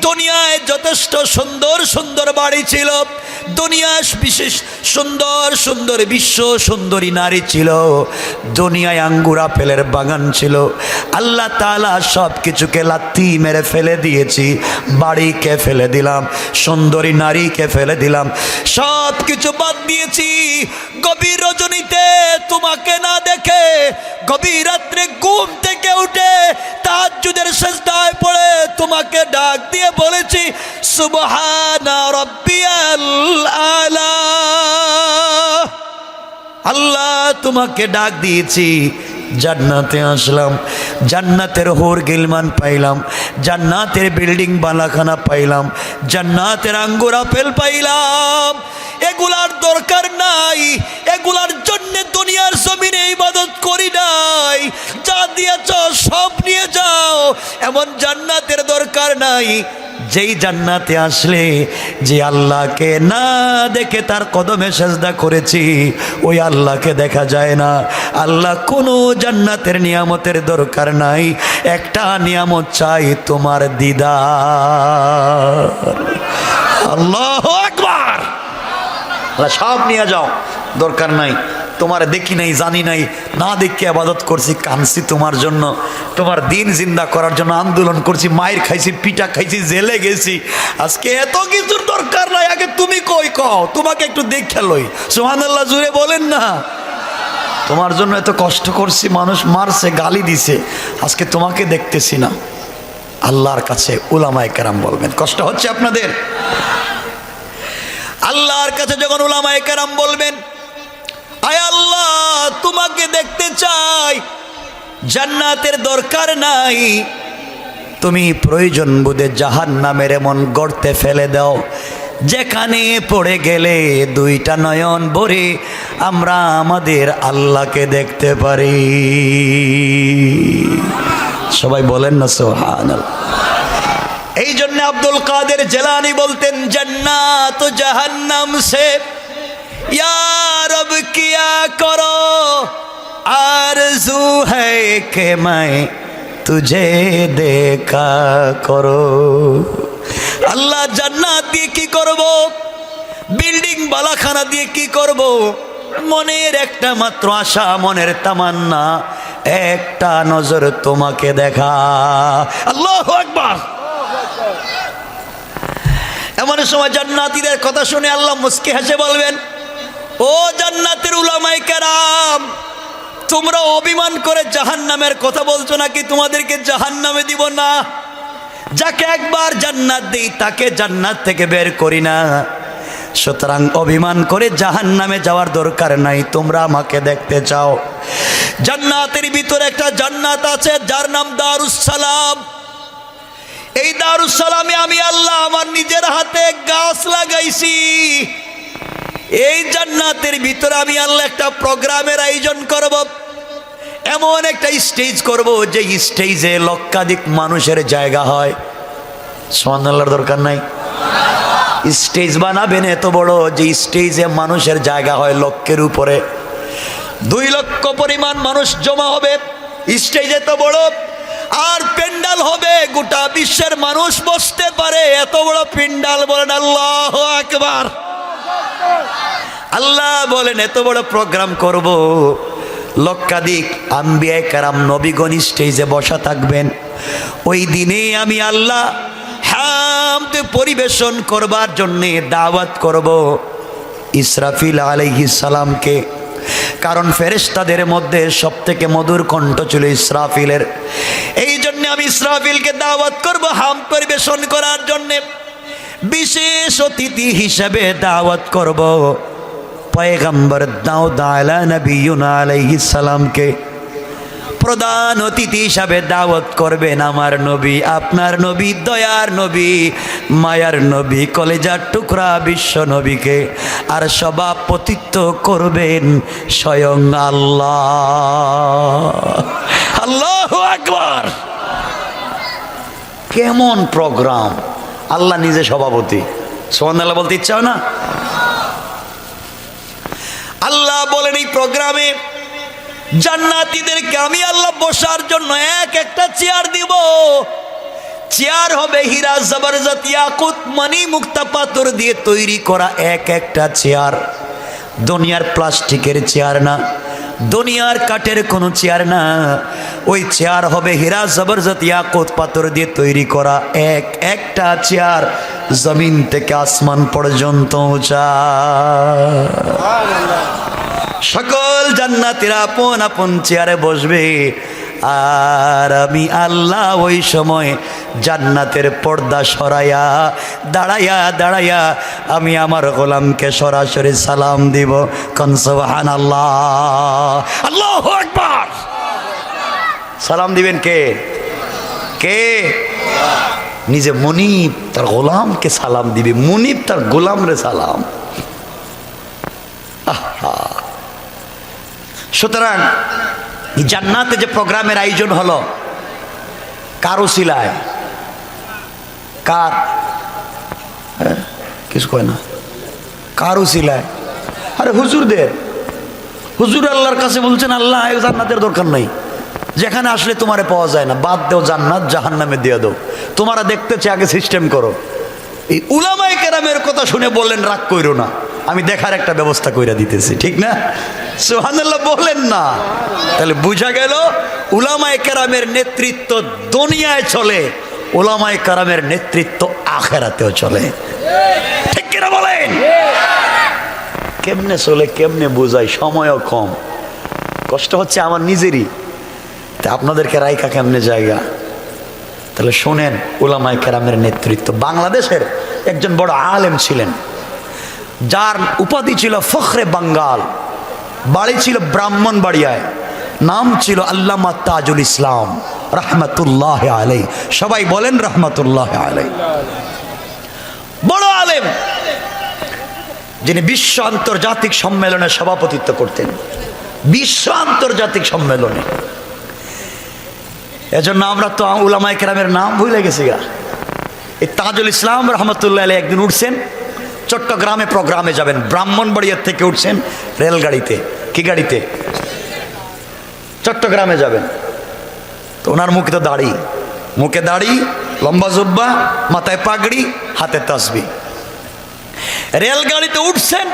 দুনিয়ায় যথেষ্ট সুন্দর সুন্দর বাড়ি ছিল, দুনিয়ায় বিশেষ সুন্দর সুন্দর বিশ্ব সুন্দরী নারী ছিল, দুনিয়ায় আঙ্গুর আপেলের বাগান ছিল। আল্লাহ তাআলা সব কিছুকে লাথি মেরে ফেলে দিয়েছি। বাড়িকে ফেলে দিলাম, সুন্দরী নারীকে ফেলে দিলাম, সব কিছু বাদ দিয়েছি। গভীর রজনীতে তোমাকে না দেখে, গভীর রাত্রে ঘুম থেকে উঠে তাহাজ্জুদের সিজদায় পড়ে তোমাকে ডাক দিয়ে বলেছি সুবহানা রাব্বিয়াল আলা। আল্লাহ তোমাকে ডাক দিয়েছি, জান্নাতে আসলাম, জান্নাতের হোর গিলমান পাইলাম, জান্নাতের বিল্ডিং বালাখানা পাইলাম, জান্নাতের আঙ্গুর আপেল পাইলাম। এগুলার দরকার নাই, এগুলার জন্য দুনিয়ার জমিনে ইবাদত করি নাই। যা দিয়েছ সব নিয়ে যাও, এমন জান্নাতের দরকার নাই যেই জান্নাতে আসলে যে আল্লাহকে না দেখে তার কদমে সেজদা করেছি, ওই আল্লাহকে দেখা যায় না। আল্লাহ কোনো জান্নাতের নিয়ামতের দরকার নাই, একটা নিয়ামত চাই, তোমার দিদার। আল্লাহু আকবার। আল্লাহ সব নিয়ে যাও, দরকার নাই। তোমার দেখি নাই, জানি নাই, না দেখে ইবাদত করছি, কাঁদছি তোমার জন্য, তোমার দিন জিন্দা করার জন্য আন্দোলন করছি, মায়ের খাইছি, পিঠা খাইছি, জেলে গেছি। আজকে এত কিছুর দরকার নাই, আগে তুমি কই কও, তোমাকে একটু দেখে লই। সুবহানাল্লাহ জুড়ে বলেন না। তোমার জন্য এত কষ্ট করছি, মানুষ মারছে, গালি দিছে, আজকে তোমাকে দেখতেছি না। আল্লাহর কাছে উলামায়ে কেরাম বলবেন কষ্ট হচ্ছে আপনাদের? আল্লাহর কাছে যখন উলামায়ে কেরাম বলবেন আয় আল্লাহ তোমাকে দেখতে চাই, জান্নাতের দরকার নাই, তুমি প্রয়োজন বোধে জাহান্নামের এমন গর্তে ফেলে দাও যেখানে পড়ে গেলে দুইটা নয়ন ভরে আমরা আমাদের আল্লাহকে দেখতে পারি। সবাই বলেন না সুবহানাল্লাহ। এই জন্য আব্দুল কাদের জিলানী বলতেন জান্নাত ও জাহান্নাম সে या रब किया करो आरज़ू है कि मैं तुझे देखा करो। আল্লাহ জান্নাত দিয়ে কি করব, বিল্ডিং বালাখানা দিয়ে কি করব? মনের একটা মাত্র আশা, মনের তামান্না, একটা নজর তোমাকে দেখা। আল্লাহু আকবার। এমন সময় জান্নাতীদের কথা শুনে আল্লাহ মুস্কি হেসে বলবেন ও জান্নাতের উলামায়ে কেরাম, তোমরা অভিমান করে জাহান্নামের কথা বলছো নাকি তোমাদেরকে জাহান্নামে দিব না? যাকে একবার জান্নাত দেই তাকে জান্নাত থেকে বের করি না। সুতরাং অভিমান করে জাহান্নামে যাওয়ার দরকার নাই। তোমরা আমাকে দেখতে চাও, জান্নাতের ভিতরে একটা জান্নাত আছে যার নাম দারুস সালাম। এই দারুস সালামে আমি আল্লাহ আমার নিজের হাতে গাছ লাগাইছি। এই জান্নাতের ভিতরে আমি আল্লাহ একটা প্রোগ্রামের আয়োজন করব, এমন একটা স্টেজ করব যে স্টেজে লক্ষাধিক মানুষের জায়গা হয়। সুবহানাল্লাহর দরকার নাই? স্টেজ বানাবেন এত বড় যে স্টেজে মানুষের জায়গা হয় লক্ষের উপরে, 2 লক্ষ পরিমাণ মানুষ জমা হবে। স্টেজ এত বড়, আর পেন্ডাল হবে গোটা বিশ্বের মানুষ বসতে পারে এত বড় পেন্ডাল। বলেন আল্লাহু আকবার। আল্লাহ বলেন এত বড় প্রোগ্রাম করব, লক্ষাধিক আম্বিয়া কারাম নবীগণ স্টেজে বসা থাকবেন। ওই দিনে আমি আল্লাহ হামদ পরিবেশন করবার জন্যে দাওয়াত করব ইসরাফিল আলাইহিস সালামকে। কারণ ফেরেশতাদের মধ্যে সবথেকে মধুর কণ্ঠ ছিল ইসরাফিলের। এই জন্য আমি ইসরাফিলকে দাওয়াত করব হামদ পরিবেশন করার জন্যে। বিশেষ অতিথি হিসেবে দাওয়াত করব পয়গম্বর দাউদ আলাইহিস সালামকে। প্রধান অতিথি হিসাবে দাওয়াত করবেন আমার নবী, আপনার নবী, দয়ার নবী, মায়ার নবী, কলেজার টুকরা বিশ্ব নবীকে। আর সভাপতিত্ব করবেন স্বয়ং আল্লাহ। আল্লাহু আকবার। কেমন প্রোগ্রাম! আল্লাহ নিজে সভাপতি। সুবহানাল্লাহ বলতে ইচ্ছা হয় না? আল্লাহ বলেন এই প্রোগ্রামে জান্নাতীদেরকে আমি আল্লাহ বসার জন্য একটা চেয়ার দিব। চেয়ার হবে হীরা, জবরদস্ত, ইয়াকুত, মণি, মুক্তা পাথর দিয়ে তৈরি করা একটা চেয়ার। দুনিয়ার প্লাস্টিকের চেয়ার না, দুনিয়ার কাঠের কোনো চেয়ার না। ওই চেয়ার হবে হীরা, জবরদস্ত, ইয়াকুত, পাথর দিয়ে তৈরি করা একটা চেয়ার, জমিন থেকে আসমান পর্যন্ত উঁচা। সকল জান্নাতীরা আপন আপন চেয়ারে বসবে। আর আমি আল্লাহ ওই সময় জান্নাতের পর্দা সরাইয়া দাঁড়াইয়া আমি আমার গোলামকে সরাসরি সালাম দিব। কোন সুবহানাল্লাহ, আল্লাহু আকবার। সালাম দিবেন কে? নিজে মুনিব তার গোলামকে সালাম দিবে, মুনিব তার গোলামরে সালাম। সুতরাং জান্নাতে যে প্রোগ্রামের আয়োজন হলো কার উসিলায়? কার? কিছু কয় না, কার উসিলায়? আরে হুজুরদের। হুজুর আল্লাহর কাছে বলছেন আল্লাহ জান্নাতের দরকার নাই, যেখানে আসলে তোমারে পাওয়া যায় না, বাদ দেও জান্নাত, জাহান্নামে দিয়ে দাও। তোমরা দেখতেছে আগে সিস্টেম করো। এই উলামায়ে কেরামের কথা শুনে বললেন রাগ কইরো না, আমি দেখার একটা ব্যবস্থা কইরা দিতেছি, ঠিক না? সুবহানাল্লাহ বলেন না। তাহলে বুঝা গেল উলামায়ে কেরামের নেতৃত্ব দুনিয়ায় চলে, উলামায়ে কেরামের নেতৃত্ব আখিরাতেও চলে, ঠিক কিনা বলেন? কেমনে চলে, কেমনে বুঝাই, সময়ও কম, কষ্ট হচ্ছে আমার নিজেরই, তা আপনাদেরকে রাইকা কেমনে জায়গা। তাহলে শোনেন, উলামায়ে কেরামের নেতৃত্ব। বাংলাদেশের একজন বড় আলেম ছিলেন, যার উপাধি ছিল ফখরে বাঙ্গাল, বাড়ি ছিল ব্রাহ্মণবাড়িয়ায়, নাম ছিল আল্লামা তাজুল ইসলাম রহমতুল্লাহ আলাই। সবাই বলেন রহমতুল্লাহ আলাই। বড় আলেম, যিনি বিশ্ব আন্তর্জাতিক সম্মেলনে সভাপতিত্ব করতেন, বিশ্ব আন্তর্জাতিক সম্মেলনে। এজন্য আমরা তো উলামায়ে কেরামের নাম ভুলে গেছি গা। এই তাজুল ইসলাম রহমতুল্লাহ আলাই একদিন উঠছেন, চট্টগ্রামে প্রোগ্রামে যাবেন, ব্রাহ্মণবাড়িয়ার থেকে উঠছেন রেলগাড়িতে। কি গাড়িতে? চট্টগ্রামে যাবেন। তো ওনার মুখে তো দাড়ি, মুখে দাড়ি, লম্বা জুব্বা, মাথায় পাগড়ি, হাতে তাসবিহ। রেলগাড়িতে উঠছেন,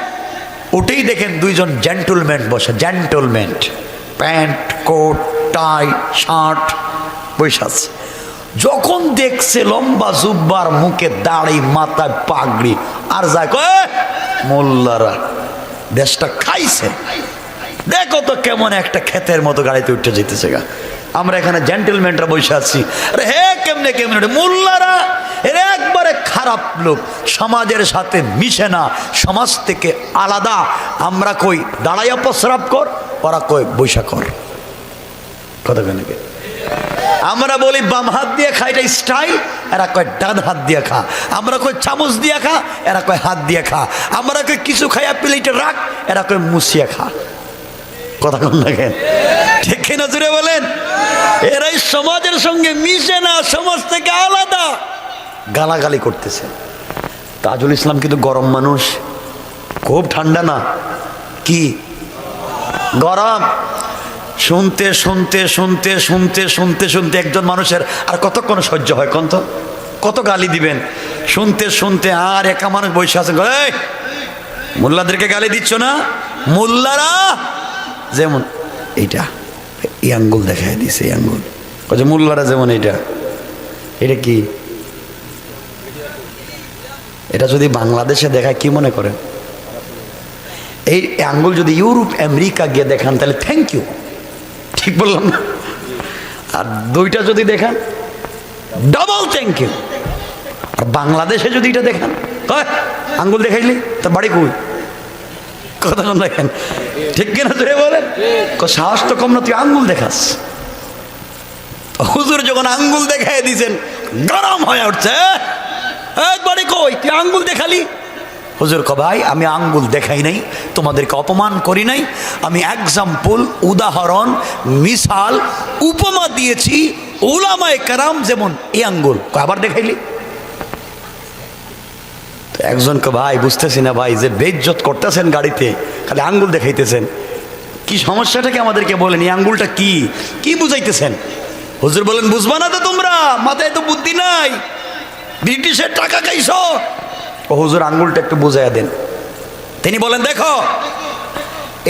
উঠেই দেখেন দুইজন জেন্টলম্যান বসে, জেন্টলম্যান, প্যান্ট, কোট, টাই, শার্ট বসে আছে। যখন দেখছে লম্বা জুব্বার, মুখে দাড়ি, মাথায় পাগড়ি, আর যায় মোল্লারা দেশটা খাইছে, দেখো তো কেমন একটা ক্ষেতের মতো গাড়িতে উঠে যেতেছে গা। আমরা এখানে জেন্টেলম্যানরা বসে আছি, আরে হে কেমনে কেমনে মোল্লারা এরা একবারে খারাপ লোক, সমাজের সাথে মিশে না, সমাজ থেকে আলাদা। আমরা কই দাঁড়াইয়া প্রস্রাব কর, ওরা কই বৈশা কর। কথা কেন? আমরা বলি বাম হাত দিয়ে খা, এটা স্টাইল, এরা কয় ডান হাত দিয়ে খা। আমরা কই চামচ দিয়ে খা, এরা কয় হাত দিয়ে খা। আমরা কই কিছু খাইয়া প্লেটে রাখ, এরা কয় মুছিয়া খা। কথা কন দেখেন, ঠিক কিনা জুড়ে বলেন? এরাই সমাজের সঙ্গে মিশে না, সমাজ থেকে আলাদা, গালাগালি করতেছে। তাজুল ইসলাম কিন্তু গরম মানুষ, খুব ঠান্ডা না, কি গরম। শুনতে শুনতে শুনতে শুনতে শুনতে শুনতে একজন মানুষের আর কতক্ষণ সহ্য হয় কোন তো? কত গালি দিবেন? শুনতে শুনতে আর একা মানুষ বসে আছে, এই মোল্লাদেরকে গালি দিচ্ছ না? মোল্লারা যেমন এইটা, এই আঙ্গুল দেখায় দিছে, এই আঙ্গুল। মোল্লারা যেমন এইটা, এটা কি? এটা যদি বাংলাদেশে দেখায় কি মনে করেন? এই আঙ্গুল যদি ইউরোপ আমেরিকা গিয়ে দেখান তাহলে থ্যাংক ইউ, ঠিক বললাম না? আর দুইটা যদি দেখান ডাবল থ্যাংক ইউ। আর বাংলাদেশে যদি এটা দেখান, আঙ্গুল দেখাইলি তার বাড়ি কই? কথা কম দেখেন, ঠিক কিনা তুই বলেন? সাহস তো কম না, তুই আঙ্গুল দেখাস। হুজুর যখন আঙ্গুল দেখাই দিয়েছেন গরম হয়ে উঠছে, বাড়ি কই, তুই আঙ্গুল দেখালি? হুজুর কো ভাই আমি আঙ্গুল দেখাই নাই, তোমাদেরকে অপমান করি নাই, আমি এক্সাম্পল, উদাহরণ, মিসাল, উপমা দিয়েছি উলামায়ে কেরাম যেমন এই আঙ্গুল। আবার দেখাইলি? তো একজনকে ভাই বুঝতেছি না ভাই, যে বেইজ্জত করতেছেন গাড়িতে, খালি আঙ্গুল দেখাইতেছেন, কি সমস্যাটাকে আমাদেরকে বলেন, এই আঙ্গুলটা কি কি বুঝাইতেছেন? হুজুর বলেন বুঝবা না তো তোমরা, মাথায় তো বুদ্ধি নাই, ব্রিটিশের টাকা খাইছো। ও হুজুর আঙ্গুলটা একটু বুঝাইয়া দেন। তিনি বলেন দেখো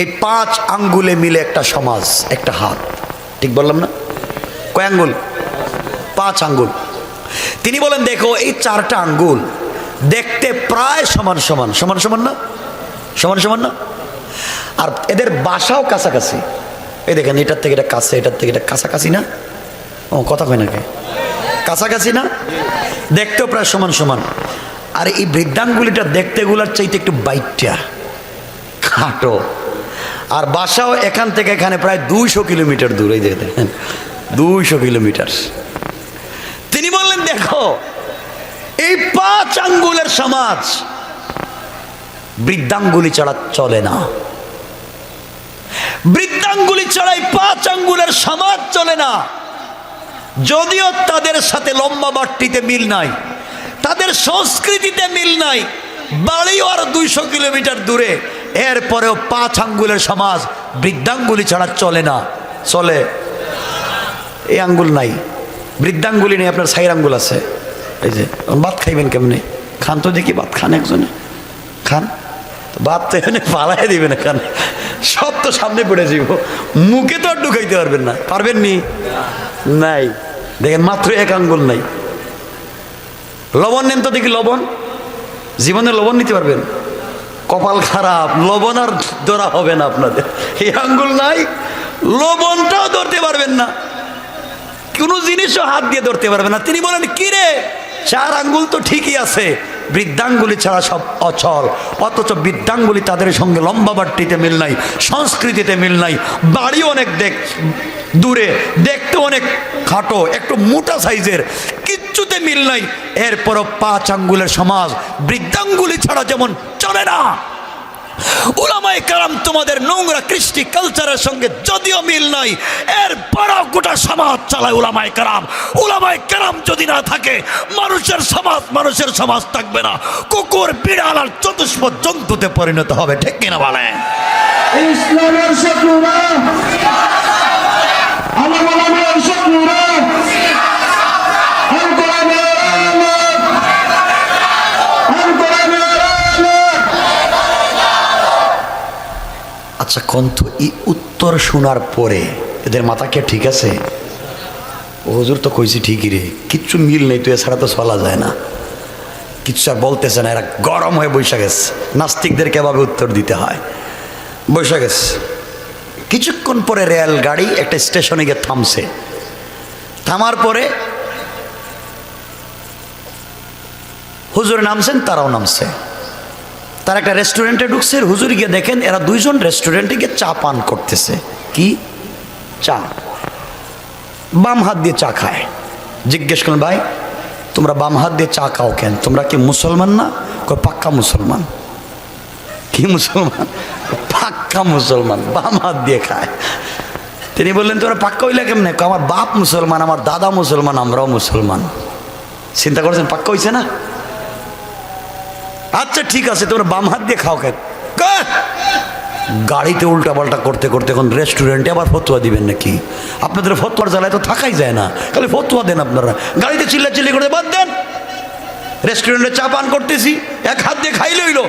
এই 5 আঙ্গুলে মিলে একটা সমাজ, একটা হাত, ঠিক বললাম না? কয় আঙ্গুল? 5 আঙ্গুল। তিনি বলেন দেখো এই 4টা আঙ্গুল দেখতে প্রায় সমান সমান, সমান সমান না? সমান সমান না? আর এদের বাসাও কাছাকাছি। এই দেখেন এটার থেকে এটা কাছে, এটার থেকে এটা কাছাকাছি না? ও কথা কয় নাকি? কাছাকাছি না? দেখতেও প্রায় সমান সমান। আর এই বৃদ্ধাঙ্গুলিটা দেখতে গুলার চাইতে একটু বাইটটা খাটো। আর বাসাও এখান থেকে এখানে প্রায় 200 কিলোমিটার দূর। এই দেখেন 200 কিলোমিটার। তিনি বললেন দেখো এই 5 আঙ্গুলের সমাজ বৃদ্ধাঙ্গুলি ছাড়া চলে না। বৃদ্ধাঙ্গুলি ছাড়া এই 5 আঙ্গুলের সমাজ চলে না। যদিও তাদের সাথে লম্বা বাট্টিতে মিল নাই, তাদের সংস্কৃতিতে মিল নাই, বাড়িও আর 200 কিলোমিটার দূরে, এরপরেও 5 আঙ্গুলের সমাজ বৃদ্ধাঙ্গুলি ছাড়া চলে না। চলে? এই আঙ্গুল নাই, বৃদ্ধাঙ্গুলি নেই, আপনার 4 আঙ্গুল আছে। এই যে ভাত খাইবেন কেমনে? খান তো দেখি, ভাত খান, একজনে খান, ভাত তো এখানে পালাই দিবেন, এখানে সব তো সামনে পড়ে যাব, মুখে তো আর ঢুকাইতে পারবেন না, পারবেন নি? নাই। দেখেন মাত্র 1 আঙ্গুল নাই। লবণ নেন তো দেখি, লবণ, জীবনে লবণ নিতে পারবেন? কপাল খারাপ, লবণ আর ধরা হবে না আপনাদের। এই আঙ্গুল নাই, লবণটাও ধরতে পারবেন না, কোনো জিনিসও হাত দিয়ে ধরতে পারবেন না। তিনি বলেন কি রে, 4 আঙ্গুল তো ঠিকই আছে, বৃদ্ধাঙ্গুলি ছাড়া সব অচল। অথচ বৃদ্ধাঙ্গুলি তাদের সঙ্গে লম্বা বাট্টিতে মিল নাই, সংস্কৃতিতে মিল নাই, বাড়ি অনেক দূরে, দেখতে অনেক খাটো, একটু মোটা সাইজের, কিচ্ছুতে মিল নাই। এরপরও 5 আঙ্গুলের সমাজ বৃদ্ধাঙ্গুলি ছাড়া যেমন চলে না, উলামায়ে কেরাম তোমাদের নোংরা কৃষ্টি কালচারের সঙ্গে যদিও মিল নাই, এরপরও গোটা সমাজ চালায় উলামায়ে কেরাম। উলামায়ে কেরাম যদি না থাকে মানুষের সমাজ থাকবে না, কুকুর, বিড়াল আর চতুষ্পদ জন্তুতে পরিণত হবে। ঠিক কিনা বলেন? ইসলামের শত্রুরা, আলেমের শত্রুরা, আচ্ছা কন্ত এই উত্তর শোনার পরে এদের মাথা কে ঠিক আছে? ও হুজুর তো কইছি ঠিকই রে, কিচ্ছু মিল নেই, তুই এছাড়া তো চলা যায় না, কিচ্ছু আর বলতেছে না। এরা গরম হয়ে বৈশা গেছে, নাস্তিকদেরকে এভাবে উত্তর দিতে হয়, বৈশা গেছে। কিছুক্ষণ পরে রেলগাড়ি একটা স্টেশনে গিয়ে থামছে। থামার পরে হুজুর নামছেন, তারাও নামছে। তারা একটা রেস্টুরেন্টে ঢুকছে। হুজুর গিয়ে দেখেন এরা দুইজন রেস্টুরেন্টে গিয়ে চা পান করতেছে। কি চা? বাম হাত দিয়ে চা খায়। জিজ্ঞেস করেন, ভাই তোমরা বাম হাত দিয়ে চা খাও কেন? তোমরা কি মুসলমান না? কই পাক্কা মুসলমান। কি মুসলমান? পাক্কা মুসলমান, বাম হাত দিয়ে খায়। তিনি বললেন তোমরা পাক্কা হইলে কেমনে? আমার বাপ মুসলমান, আমার দাদা মুসলমান, আমরাও মুসলমান। চিন্তা করছেন পাক্কা হইছে না? আচ্ছা ঠিক আছে, তোমরা বাম হাত দিয়ে খাও কেন? গাড়িতে উল্টা পাল্টা করতে করতে এখন রেস্টুরেন্টে আবার ফতোয়া দিবেন নাকি? আপনাদের ফতোয়ার জ্বালায় তো থাকাই যায় না, খালি ফতোয়া দেন আপনারা। গাড়িতে চিল্লাচিল্লি করে বাদ দেন। রেস্টুরেন্টে চা পান করতেছি, এক হাত দিয়ে খাইলে হইল।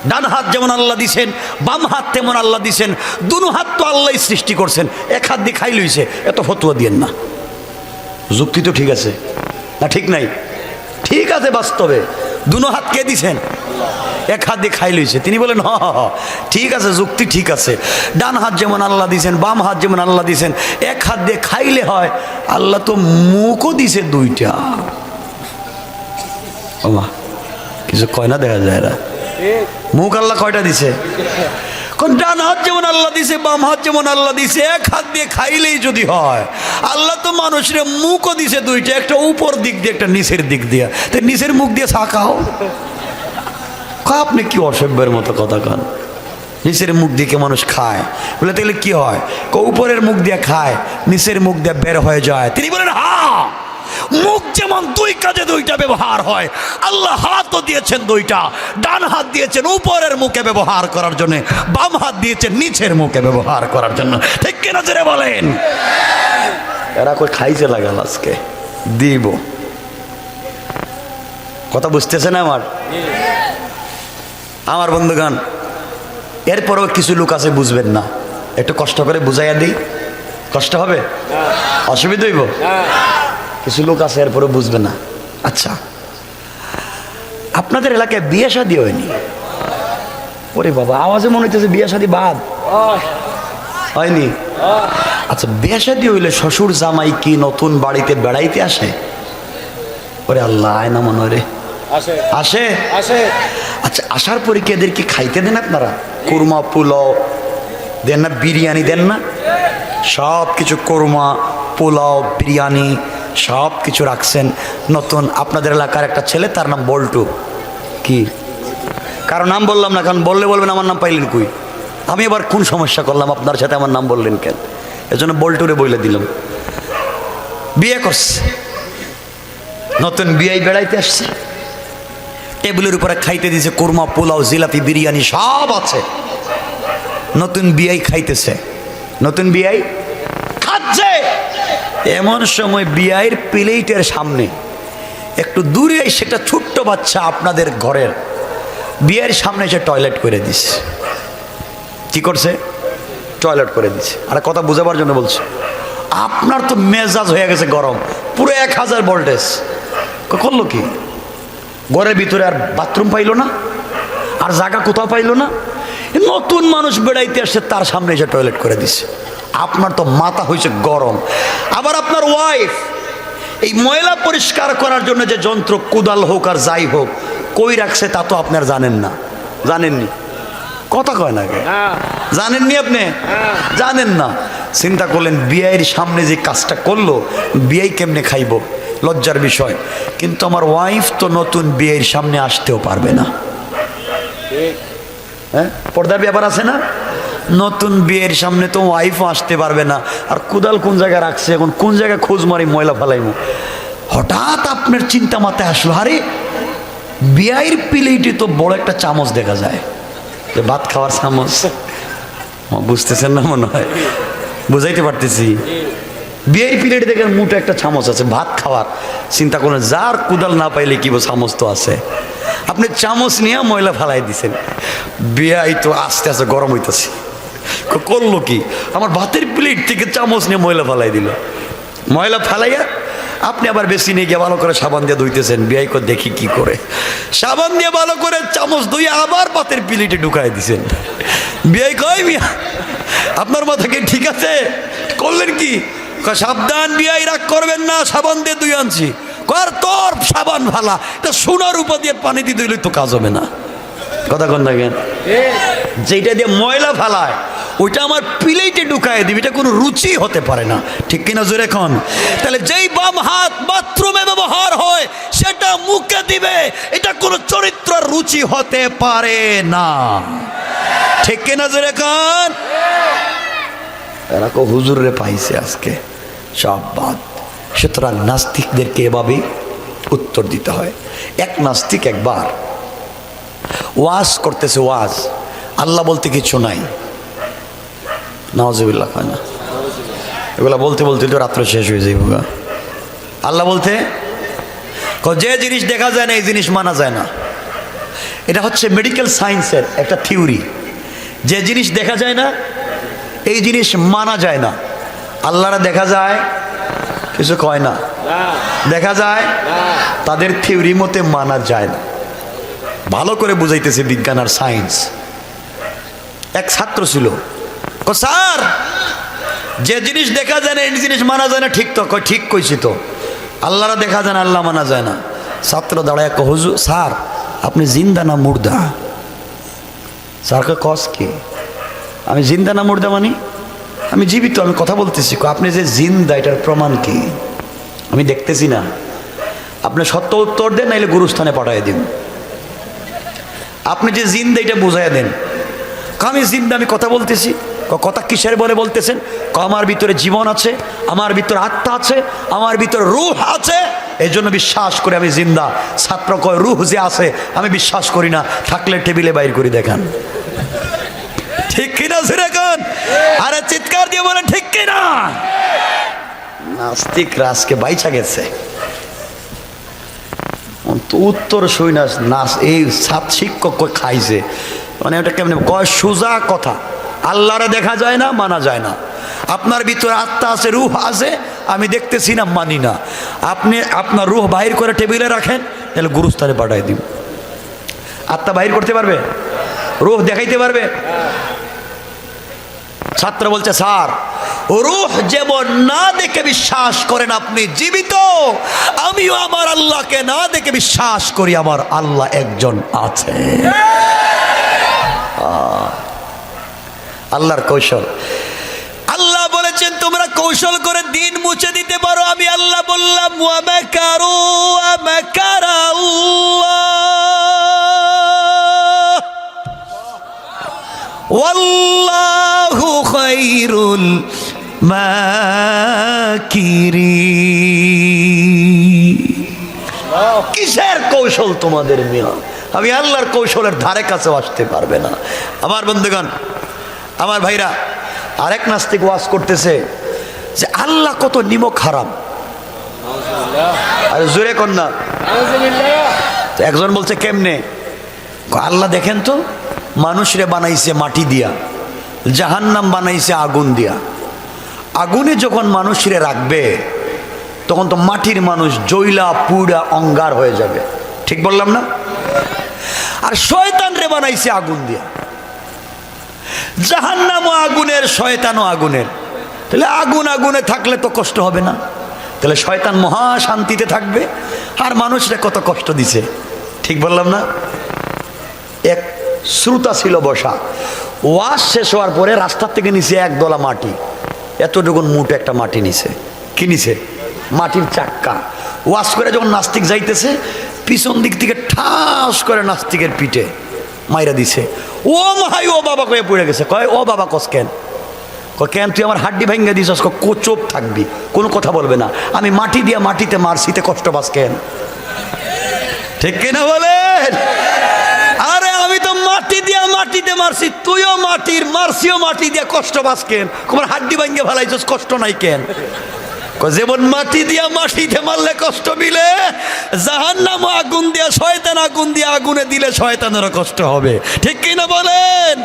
ডান হাত যেমন আল্লাহ দিছেন, বাম হাত তেমন আল্লাহ দিছেন। দুনো হাত তো আল্লাহ সৃষ্টি করছেন, এক হাত দিয়ে খাই লইছে, এত ফতোয়া দিয়েন না। যুক্তি তো ঠিক আছে না? ঠিক নাই? ঠিক আছে, বাস্তবে দুনো হাত কে দিছেন? এক হাত দিয়ে খাই লইছে। তিনি বলেন হ হ ঠিক আছে, যুক্তি ঠিক আছে। ডান হাত যেমন আল্লাহ দিছেন, বাম হাত যেমন আল্লাহ দিছেন, এক হাত দিয়ে খাইলে হয়। আল্লাহ তো মুখও দিছে দুইটা। ওমা কিছু কয় না, দেখা যায় এরা। মুখ আল্লাহ কয়টা দিছে? ডান হাত যেমন আল্লাহ দিছে, বাম হাত যেমন আল্লাহ দিছে, এক হাত দিয়ে খাইলেই যদি হয়। আল্লাহ তো মানুষের মুখও দিছে দুইটা, একটা উপর দিক দিয়ে, একটা নিচের দিক দিয়ে। তো নিচের মুখ দিয়ে চা খাও। আপনি কি অসভ্যের মতো কথা কন? নিচের মুখ দিয়ে মানুষ খায় বলে, তাহলে কি হয়? উপরের মুখ দিয়ে খায়, নিচের মুখ দিয়ে বের হয়ে যায়। তিনি বলেন হ্যাঁ, মুখ যেমন দুই কাজে দুইটা ব্যবহার হয়, আল্লাহ হাতও দিয়েছেন দুইটা। ডান হাত দিয়েছেন উপরের মুখে ব্যবহার করার জন্য, বাম হাত দিয়েছেন নিচের মুখে ব্যবহার করার জন্য। ঠিক কিনা জোরে বলেন? এরা কই খাইছে লাগাল আজকে দিব। কথা বুঝতেছে না আমার বন্ধুগণ? এরপরেও কিছু লোক আছে বুঝবেন না, একটু কষ্ট করে বুঝাইয়া দিই। কষ্ট হবে? অসুবিধা হইব? কিছু লোক আছে এরপরে বুঝবে না। আচ্ছা, আপনাদের এলাকায় বিয়ে শাদী হয়নি? ওরে বাবা, আওয়াজে মনে হইতেছে বিয়ে শাদী বাদ হয়নি। আচ্ছা, বিয়ে শাদী হইলে শ্বশুর জামাই কি নতুন বাড়িতে বেড়াইতে আসে? ওরে আল্লাহ, আয়না মনে রে আসে। আচ্ছা, আসার পরে কি এদেরকে খাইতে দেন আপনারা? কুরমা পোলাও দেন না? বিরিয়ানি দেন না? সব কিছু কোরমা, পোলাও, বিরিয়ানি সব কিছু রাখছেন। নতুন আপনাদের এলাকার একটা ছেলে, তার নাম বল্টু। কি? কারো নাম বললাম না, কারণ বললে বলবেন আমার নাম পাইলেন কই। আমি এবার কোন সমস্যা করলাম আপনার সাথে, আমার নাম বললেন কেন? এজন্য বল্টুরে বলে দিলাম। বিয়ে করছে, নতুন বিয়ে বেড়াইতে আসছে। টেবিলের উপরে খাইতে দিয়েছে কোরমা, পোলাও, জিলাপি, বিরিয়ানি সব আছে। নতুন বিয়াই খাইতেছে, নতুন বিয়াই খাচ্ছে। এমন সময় বিয়ের প্লেটের সামনে একটু দূরে সেটা ছোট্ট বাচ্চা আপনাদের ঘরের বিয়ের সামনে এসে টয়লেট করে দিছে। কি করছে? টয়লেট করে দিছে। আর কথা বুঝাবার জন্য বলছে, আপনার তো মেজাজ হয়ে গেছে গরম, পুরো 1000 ভোল্টেজ। করলো কি? ঘরের ভিতরে আর বাথরুম পাইলো না, আর জায়গা কোথাও পাইলো না। নতুন মানুষ বেড়াইতে আসছে, তার সামনে এসে টয়লেট করে দিছে। আপনার তো মাথা হয়েছে গরম। আবার আপনার ওয়াইফ এই ময়লা পরিষ্কার করার জন্য যে যন্ত্র, কোদাল হোক আর যাই হোক, কই রাখছে তা তো আপনার জানেন না। জানেননি? কথা কয় না কে? জানেননি আপনি? জানেন না। চিন্তা করলেন বিয়ের সামনে যে কাজটা করলো, বিয়ে কেমনে খাইব, লজ্জার বিষয়। কিন্তু আমার ওয়াইফ তো নতুন বিয়ের সামনে আসতেও পারবে না। হ্যাঁ, পর্দার ব্যাপার আছে না? নতুন বিয়ের সামনে তো ওয়াইফও আসতে পারবে না। আর কোদাল কোন জায়গায় রাখছে, এখন কোন জায়গায় খোঁজ মারি ময়লা ফেলাইব। হঠাৎ আপনার চিন্তা মাথায় আসলো, আরে বিয়ের প্লেটে তো বড় একটা চামচ দেখা যায়, যে ভাত খাওয়ার চামচ। বুঝতেছেন না মনে হয়? বুঝাইতে পারতেছি। বিয়ের প্লেটে দেখেন মুঠো একটা চামচ আছে ভাত খাওয়ার। চিন্তা করেন, যার কোদাল না পাইলে কি চামচ তো আছে। আপনি চামচ নিয়ে ময়লা ফেলাই দিছেন। বিয়াই তো আস্তে আস্তে গরম হইতেছে। করলো কি? আমার ভাতের প্লেট থেকে চামচ নিয়ে ময়লা ফেলাই দিল। ময়লা ফেলাইয়া আপনি আবার বেশি নিয়ে গিয়ে ভালো করে সাবান দিয়ে ধুইতেছেন। বিয়াই করে দেখি কি করে, সাবান দিয়ে ভালো করে চামচ ধুয়ে আবার পাতের পিলিটে ঢুকাই দিছেন। বিয়াই কয় মিয়া আপনার মাথা কি ঠিক আছে, করলেন কি? সাবধান বিয়াই, রাগ করবেন না, সাবান দিয়ে ধুই আনছি। কর তোর সাবান ভালা, এটা সোনার উপর দিয়ে পানি দিয়ে ধুইলে তো কাজ হবে না। কথা কন দেখেন, যেটা দিয়ে ময়লা ফালায় ওইটা আমার প্লেটে ঢুকায় দিবি, এটা কোনো রুচি হতে পারে না। ঠিক কিনা জোরে এখন? তাহলে যেই বাম হাত বাথরুমে ব্যবহার হয় সেটা মুখে দিবে, এটা কোনো চরিত্র রুচি হতে পারে না। ঠিক কিনা জোরে এখন? এরা কো হুজুরে পাইছে আজকে সব বাদ। সুতরাং নাস্তিকদেরকে এভাবেই উত্তর দিতে হয়। এক নাস্তিক একবার ওয়াজ করতেছে, ওয়াজ আল্লাহ বলতে কিছু নাই, নাউজুবিল্লাহ হয় না, এগুলা বলতে বলতে তো রাত্র শেষ হয়ে যাইব। আল্লাহ বলতে যে জিনিস দেখা যায় না এই জিনিস মানা যায় না। এটা হচ্ছে মেডিকেল সায়েন্সের একটা থিওরি, যে জিনিস দেখা যায় না এই জিনিস মানা যায় না। আল্লাহরা দেখা যায়, কিছু কয় না, দেখা যায়, তাদের থিওরি মতে মানা যায় না। ভালো করে বুঝাইতেছে বিজ্ঞান আর সায়েন্স। এক ছাত্র ছিল, স্যার যে জিনিস দেখা যায় না এই জিনিস মানা যায় না, ঠিক তো? ঠিক কইছি তো, আল্লাহরা দেখা যায় না, আল্লাহ মানা যায় না। ছাত্র দাঁড়ায় হুজুর স্যার আপনি জিন্দা না মুর্দা? স্যারকে কস কি? আমি জিন্দা না মুর্দা মানি? আমি জীবিত, আমি কথা বলতেছি। আপনি যে জিন্দা এটার প্রমাণ কি? আমি দেখতেছি না। আপনি সত্য উত্তর দেন, নাইলে গুরুস্থানে পাঠাই দিন। আপনি যে জিন্দা এটা বুঝাই দেন। আমি জিন্দা, আমি কথা বলতেছি। কথা কিসের বলে বলতেছেন? আমার ভিতরে জীবন আছে, আমার ভিতরে আত্মা আছে, আমার ভিতরে রূহ আছে, এই জন্য বিশ্বাস করে আমি জিন্দা। ছাত্র কয় রূহ যে আছে আমি বিশ্বাস করি না, থাকলে টেবিলে বাইর করে দেখান। ঠিক কিনা সেরকম? আরে চিৎকার দিয়ে বলেন ঠিক কিনা? নাস্তিক রাজকে বাইচা গেছে। উত্তর শুই না, নাচ এই ছাত্র শিক্ষক খাইছে, মানে ওটা কেমন কয় সোজা কথা। আল্লাহরা দেখা যায় না, মানা যায় না। আপনার ভিতরে আত্মা আছে, রূহ আছে, আমি দেখতেছি না, মানি না। আপনি আপনার রূহ বাহির করে টেবিলে রাখেন, তাহলে গুরুস্থানে পাঠাই দিব। আত্মা বাহির করতে পারবে? রূহ দেখাইতে পারবে? ছাত্র বলছে স্যার রূহ যেমন না দেখে বিশ্বাস করেন আপনি জীবিত, আমিও আমার আল্লাহকে না দেখে বিশ্বাস করি আমার আল্লাহ একজন আছে। আল্লাহর কৌশল। আল্লাহ বলেছেন তোমরা কৌশল করে দিন মুছে দিতে পারো। আমি আল্লাহ বললাম ওয়া মাকারু ওয়া মাকারা আল্লাহ ওয়াল্লাহু খায়রুল মাকিরিন। কিসের কৌশল তোমাদের মিয়া? আমি আল্লাহর কৌশলের ধারে কাছে আসতে পারবে না। আমার বন্ধুগণ, আমার ভাইরা, আরেক নাস্তিক ওয়াজ করতেছে যে আল্লাহ কত নিমক হারাম। আরে জোরে কন্যা। একজন বলছে কেমনে? আল্লাহ দেখেন তো মানুষরে বানাইছে মাটি দিয়া, জাহান্নাম বানাইছে আগুন দিয়া। আগুনে যখন মানুষরে রাখবে তখন তো মাটির মানুষ জৈলা পুড়া অঙ্গার হয়ে যাবে। ঠিক বললাম না? আর শয়তান রে বানাইছে আগুন দিয়া। জাহান্নামও আগুনের, শয়তানও আগুনের। তাহলে আগুন আগুনে থাকলে তো কষ্ট হবে না। তাহলে শয়তান মহা শান্তিতে থাকবে, আর মানুষরা কত কষ্ট দিছে। ঠিক বললাম না? এক শ্রোতা ছিল বসা, ওয়াজ শেষ হওয়ার পরে রাস্তার থেকে নিচে একদলা মাটি, এতটুকু মুঠ একটা মাটি নিছে। কি নিছে? মাটির চাক্কা। ওয়াজ করে যখন নাস্তিক যাইতেছে, পিছন দিক থেকে ঠাস করে নাস্তিকের পিঠে মাইরা দিছে। ও মাই ও বাবা কয়ে পড়ে গেছে। কয় ও বাবা কস কেন? কয় কেন তুই আমার হাড্ডি ভেঙে দিছস? চোপ থাকবি, কোনো কথা বলবে না। আমি মাটি দিয়া মাটিতে মারছিতে কষ্ট পাস কেন? ঠিক কিনা বলেন? আরে আমি তো মাটি দিয়া মাটিতে মারছি, তুইও মাটির মারছিও মাটি দিয়া, কষ্ট পাস কেন? তোমার হাড্ডি ভেঙে ফেলাইছস, কষ্ট নাই কেন? যেমন মাটি দিয়া মাটিতে মারলে কষ্ট মিলে, জাহান্নাম আগুন দিয়া, শয়তান আগুন দিয়া আগুনে দিলে শয়তানেরও কষ্ট হবে। ঠিক কিনা বলেন?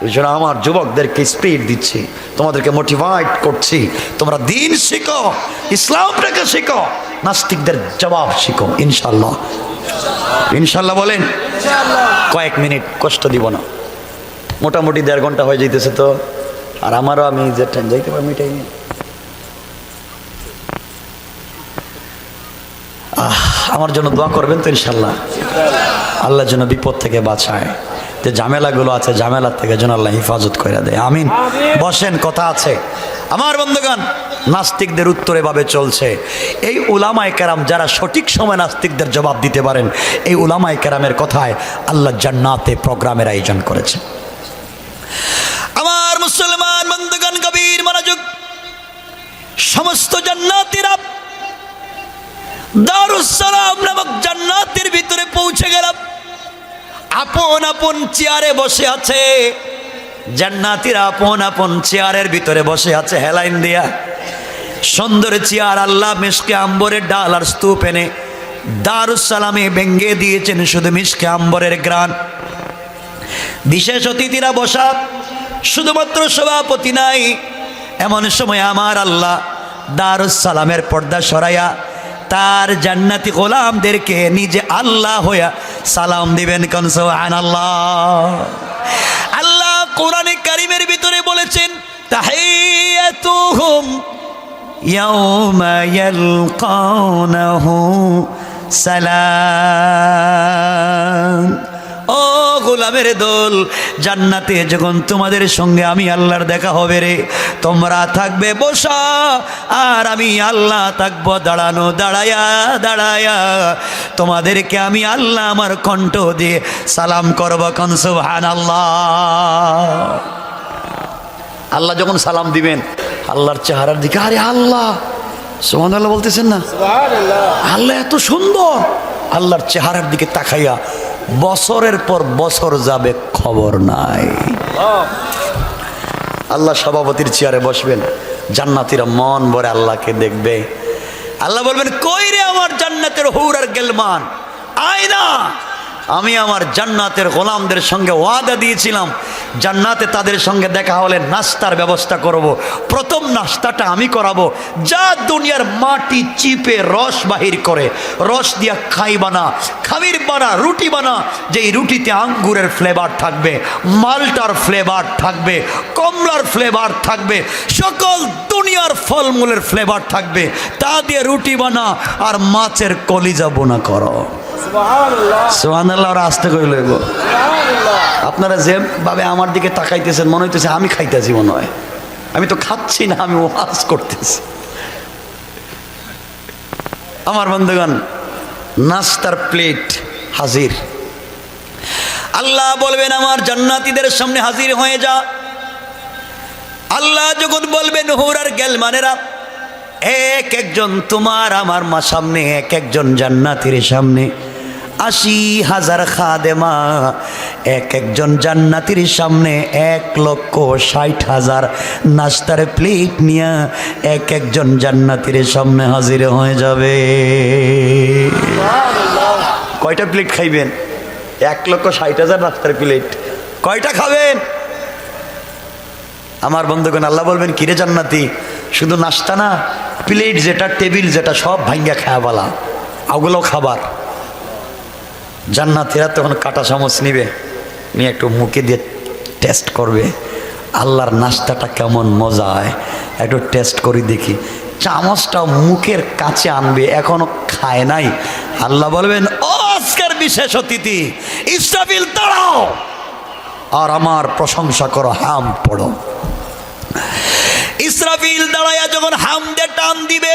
এই জন্য আমার যুবকদেরকে স্পিড দিচ্ছি, তোমাদেরকে মোটিভেট করছি, তোমরা দিন শিখো, ইসলামটাকে শিখো, নাস্তিকদের জবাব শিখো। ইনশাল্লাহ, ইনশাল্লাহ বলেন। কয়েক মিনিট কষ্ট দিব না, মোটামুটি 1.5 ঘন্টা হয়ে যাইতেছে তো, আর আমারও আমি যে টাইম যাইতে পারি মিটাই নি। আমার জন্য দোয়া করবেন তো ইনশাল্লাহ, আল্লাহ যেন বিপদ থেকে বাঁচায়, যে ঝামেলাগুলো আছে ঝামেলার থেকে যেন আল্লাহ হিফাজত করে দেয়। আমিন। বসেন, কথা আছে। আমার বন্ধুগণ, নাস্তিকদের উত্তর এভাবে চলছে। এই উলামায়ে কেরাম যারা সঠিক সময় নাস্তিকদের জবাব দিতে পারেন, এই উলামায়ে কেরামের কথায় আল্লাহ জান্নাতে প্রোগ্রামের আয়োজন করেছে। আমার মুসলমান বন্ধুগণ, গভীর মনোযোগ। সমস্ত জান্নাতীরা দারুস সালাম নামক জান্নাতের ভিতরে পৌঁছে গেলাম। আপন আপন চেয়ারে বসে আছে জান্নাতীরা, আপন আপন চেয়ারের ভিতরে বসে আছে হেলাইন দিয়া। সুন্দর চেয়ার, আল্লাহ মিশকে আম্বরের ডাল আর স্তূপ এনে দারুস সালামে ভেঙ্গে দিয়েছেন, শুধু মিশকে আম্বরের গ্রান। বিশেষ অতিথিরা বসা, শুধুমাত্র সভাপতি নাই। এমন সময় আমার আল্লাহ দারুস সালামের পর্দা সরাইয়া তার জান্নাতি গোলামদেরকে নিজে আল্লাহ হইয়া সালাম দিবেন। কোন সুবহানাল্লাহ। আল্লাহ কোরআনে কারীমের ভিতরে বলেছেন, তাহিয়াতুহুম ইয়াউমা ইয়ালকাউনাহু সালাম। ও গোলামের দল, জান্নাতে যখন তোমাদের সঙ্গে আমি আল্লাহর দেখা হবে রে, তোমরা থাকবে বসা আর আমি আল্লাহ থাকবো দাঁড়ানো। দাঁড়ায়া দাঁড়ায়া তোমাদেরকে আমি আল্লাহ আমার কণ্ঠ দিয়ে সালাম করবো। কোন সুবহানাল্লাহ। আল্লাহ যখন সালাম দিবেন, আল্লাহর চেহারার দিকে, আরে আল্লাহ, সুবহানাল্লাহ বলতেছেন না? আল্লাহ এত সুন্দর, আল্লাহর চেহারার দিকে তাকাইয়া বছরের পর বছর যাবে, খবর নাই। আল্লাহ সভাপতির চেয়ারে বসবেন, জান্নাতীরা মন ভরে আল্লাহকে দেখবে। আল্লাহ বলবেন, কই রে আমার জান্নাতের হুর আর গেলমান, আয় না। আমি আমার জান্নাতের গোলামদের সঙ্গে ওয়াদা দিয়েছিলাম, জান্নাতে তাদের সঙ্গে দেখা হলে নাস্তার ব্যবস্থা করব। প্রথম নাস্তাটা আমি করাবো, যা দুনিয়ার মাটি চিপে রস বাহির করে, রস দিয়া খাই বানা, খামির বানা, রুটি বানা, যেই রুটিতে আঙ্গুরের ফ্লেভার থাকবে, মালটার ফ্লেভার থাকবে, কমলার ফ্লেভার থাকবে, সকল দুনিয়ার ফলমূলের ফ্লেভার থাকবে, তা দিয়ে রুটি বানা আর মাছের কলিজা বোনা করো। সুবহানাল্লাহ। আর আস্তে করে লইব। আপনারা যেভাবে আমার দিকে তাকাইতেছেন, মনে হইতেছে আমি খাইতেছি, মনে হয়। আমি তো খাচ্ছি না, আমি ওয়াজ করতেছি। আমার বন্ধুগণ, নাস্তার প্লেট হাজির। আল্লাহ বলবেন, আমার জান্নাতীদের সামনে হাজির হয়ে যা। আল্লাহ যখন বলবেন, হুর আর গেলমানেরা এক একজন তোমার আমার মা সামনে, এক একজন জান্নাতীর সামনে ৮০,০০০ খাদেমা, এক একজন জান্নাতীর সামনে ১,৬০,০০০ নাস্তার প্লেট নিয়ে এক একজন জান্নাতীর সামনে হাজির হয়ে যাবে। কয়টা প্লেট খাইবেন? ১,৬০,০০০ নাস্তার প্লেট। কয়টা খাবেন? আমার বন্ধুগণ, আল্লাহ বলবেন, কিরে জান্নাতি, শুধু নাস্তা না, প্লেট যেটা, টেবিল যেটা, সব ভাঙ্গা খায়া বলা, ওগুলো খাবার। জান্নাতীরা তখন কাঁটা চামচ নিবে, নিয়ে একটু মুখে দিয়ে টেস্ট করবে, আল্লাহর নাস্তাটা কেমন মজা হয়, একটু টেস্ট করি দেখি। চামচটা মুখের কাছে আনবে, এখনো খায় নাই। আল্লাহ বলবেন, ও আজকের বিশেষ অতিথি ইসরাফিল, দাঁড়াও আর আমার প্রশংসা করো, হাম পড়ো। ইসরাফিল দাঁড়াইয়া যখন হাম দিয়ে টান দিবে,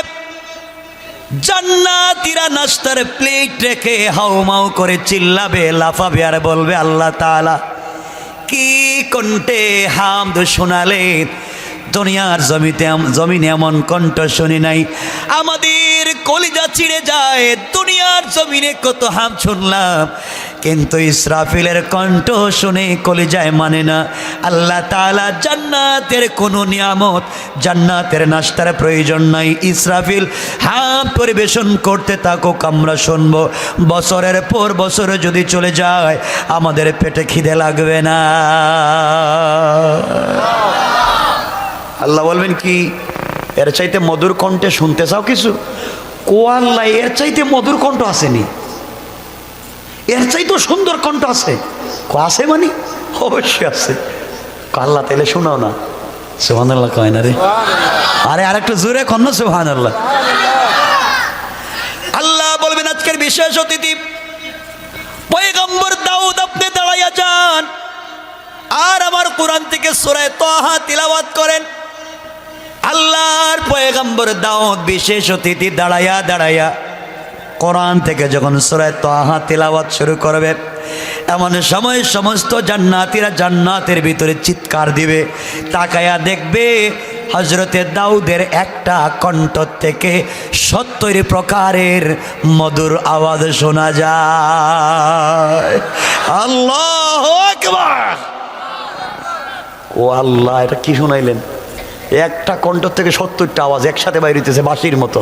জান্নাতীরা নাস্তার প্লেট রেখে হাউমাউ করে চিল্লাবে, লাফাবে আর বলবে, আল্লাহ তাআলা কি কণ্ঠে হামদ শোনালেন, দুনিয়ার জমিনে এমন কণ্ঠ শুনি নাই। আমাদের কলিজা ছিঁড়ে যায়, দুনিয়ার জমিনে কত হাম শুনলাম, কিন্তু ইসরাফিলের কণ্ঠ শুনে কলিজায় মানে না। আল্লাহ তাআলা জান্নাতের কোনো নিয়ামত, জান্নাতের নাস্তার প্রয়োজন নাই। ইসরাফিল হাত পরিবেশন করতে থাকুক, আমরা শুনবো। বছরের পর বছর যদি চলে যায়, আমাদের পেটে খিদে লাগবে না। আল্লাহ বলবেন কি, এর চাইতে মধুর কণ্ঠে শুনতে চাও কিছু? ও আল্লাহ, এর চাইতে মধুর কণ্ঠ আসেনি, এর চাইতে সুন্দর কণ্ঠ আছে। আছে মানে অবশ্যই আছে। আল্লাহ তাইলে শোনাও না। সুবহানাল্লাহ কয় না রে? আরে আরেকটু জোরে কর না সুবহানাল্লাহ। আল্লাহ বলবেন আজকের বিশেষ অতিথি পয়গম্বর দাউদ, আপনি দাঁড়াইয়া যান আর আমার কোরআন থেকে সূরা তাহা তিলাওয়াত করেন। আল্লাহর পয়গম্বর দাউদ বিশেষ অতিথি দাঁড়াইয়া কোরআন থেকে যখন সূরা তাহা তিলাওয়াত শুরু করবে, এমন সময় সমস্ত জান্নাতীরা জান্নাতের ভিতরে চিৎকার দিবে। তাকায়া দেখবে হযরতে দাউদের একটা কণ্ঠ থেকে 70 প্রকারের মধুর আওয়াজ শোনা যায়। আল্লাহু আকবার। ও আল্লাহ, এটা কি শুনাইলেন? একটা কণ্ঠ থেকে 70টা আওয়াজ একসাথে বাইরে হইতেছে বাঁশির মতো।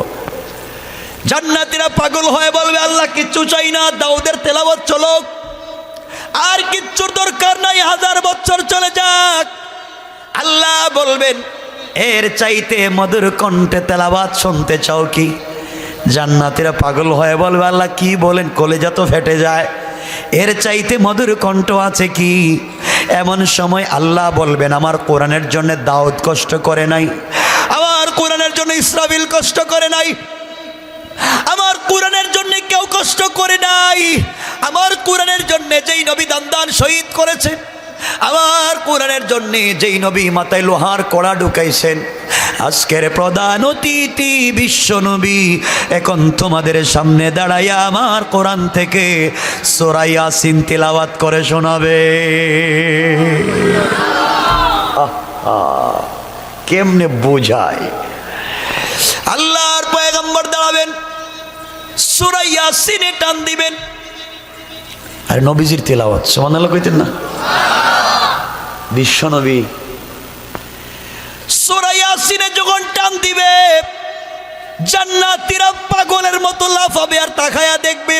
জান্নাতীরা পাগল হয়ে বলবে, আল্লাহ কিচ্ছু চাই না, দাউদের তেলাওয়াত চলুক, আর কিচ্ছুর দরকার নাই, 1000 বছর চলে যাক। আল্লাহ বলবেন, এর চাইতে মধুর কণ্ঠে তেলাওয়াত শুনতে চাও কি? জান্নাতীরা পাগল হয়ে বলবে, আল্লাহ কি বলেন, কলেজা তো ফেটে যায়, এর চাইতে মধুর কণ্ঠ আছে কি? এমন সময় আল্লাহ বলবেন, আমার কোরআনের জন্য দাউদ কষ্ট করে নাই, আমার কোরআনের জন্য ইসরাফিল কষ্ট করে নাই, আমার কোরআনের জন্য কেউ কষ্ট করে নাই। আমার কোরআনের জন্য যেই নবী দান শহীদ করেছেন, আমার কোরআনের জন্য যেই নবী মাথায় লোহার কড়া ঢুকাইছেন, আজকের প্রধান অতিথি বিশ্ব নবী এখন তোমাদের সামনে দাঁড়াইয়া আমার কোরআন থেকে সূরা ইয়াসিন তিলাওয়াত করে শোনাবে। কেমনে বোঝায়? আল্লাহর পয়গম্বর দাঁড়াবেন, সূরা ইয়াসিনে টান দিবেন, আর নবীজির তেলাওয়াত সুবহানাল্লাহ কইতেন না? বিশ্ব নবী সূরা ইয়াসিনে যখন টান দিবে, জান্নাতীরা পাগলের মতো লাফাবে আর তাকায়া দেখবে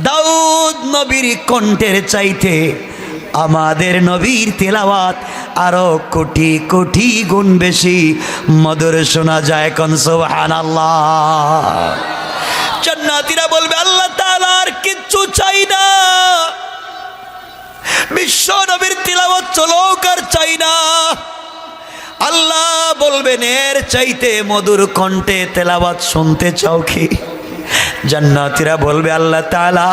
দাউদ নবীর কণ্ঠের চাইতে আমাদের নবীর তেলাওয়াত আরো কোটি কোটি গুণ বেশি মধুর শোনা যায়। কোন সুবহানাল্লাহ। জান্নাতীরা বলবে, আল্লাহ তাআলা আর কিচ্ছু চাই না, বিশ্ব নবীর তিলাওয়াত চলুক, আর চাই না। আল্লাহ বলবেন, এর চাইতে মধুর কণ্ঠে তেলাওয়াত শুনতে চাও কি? জান্নাতীরা বলবে, আল্লাহ তাআলা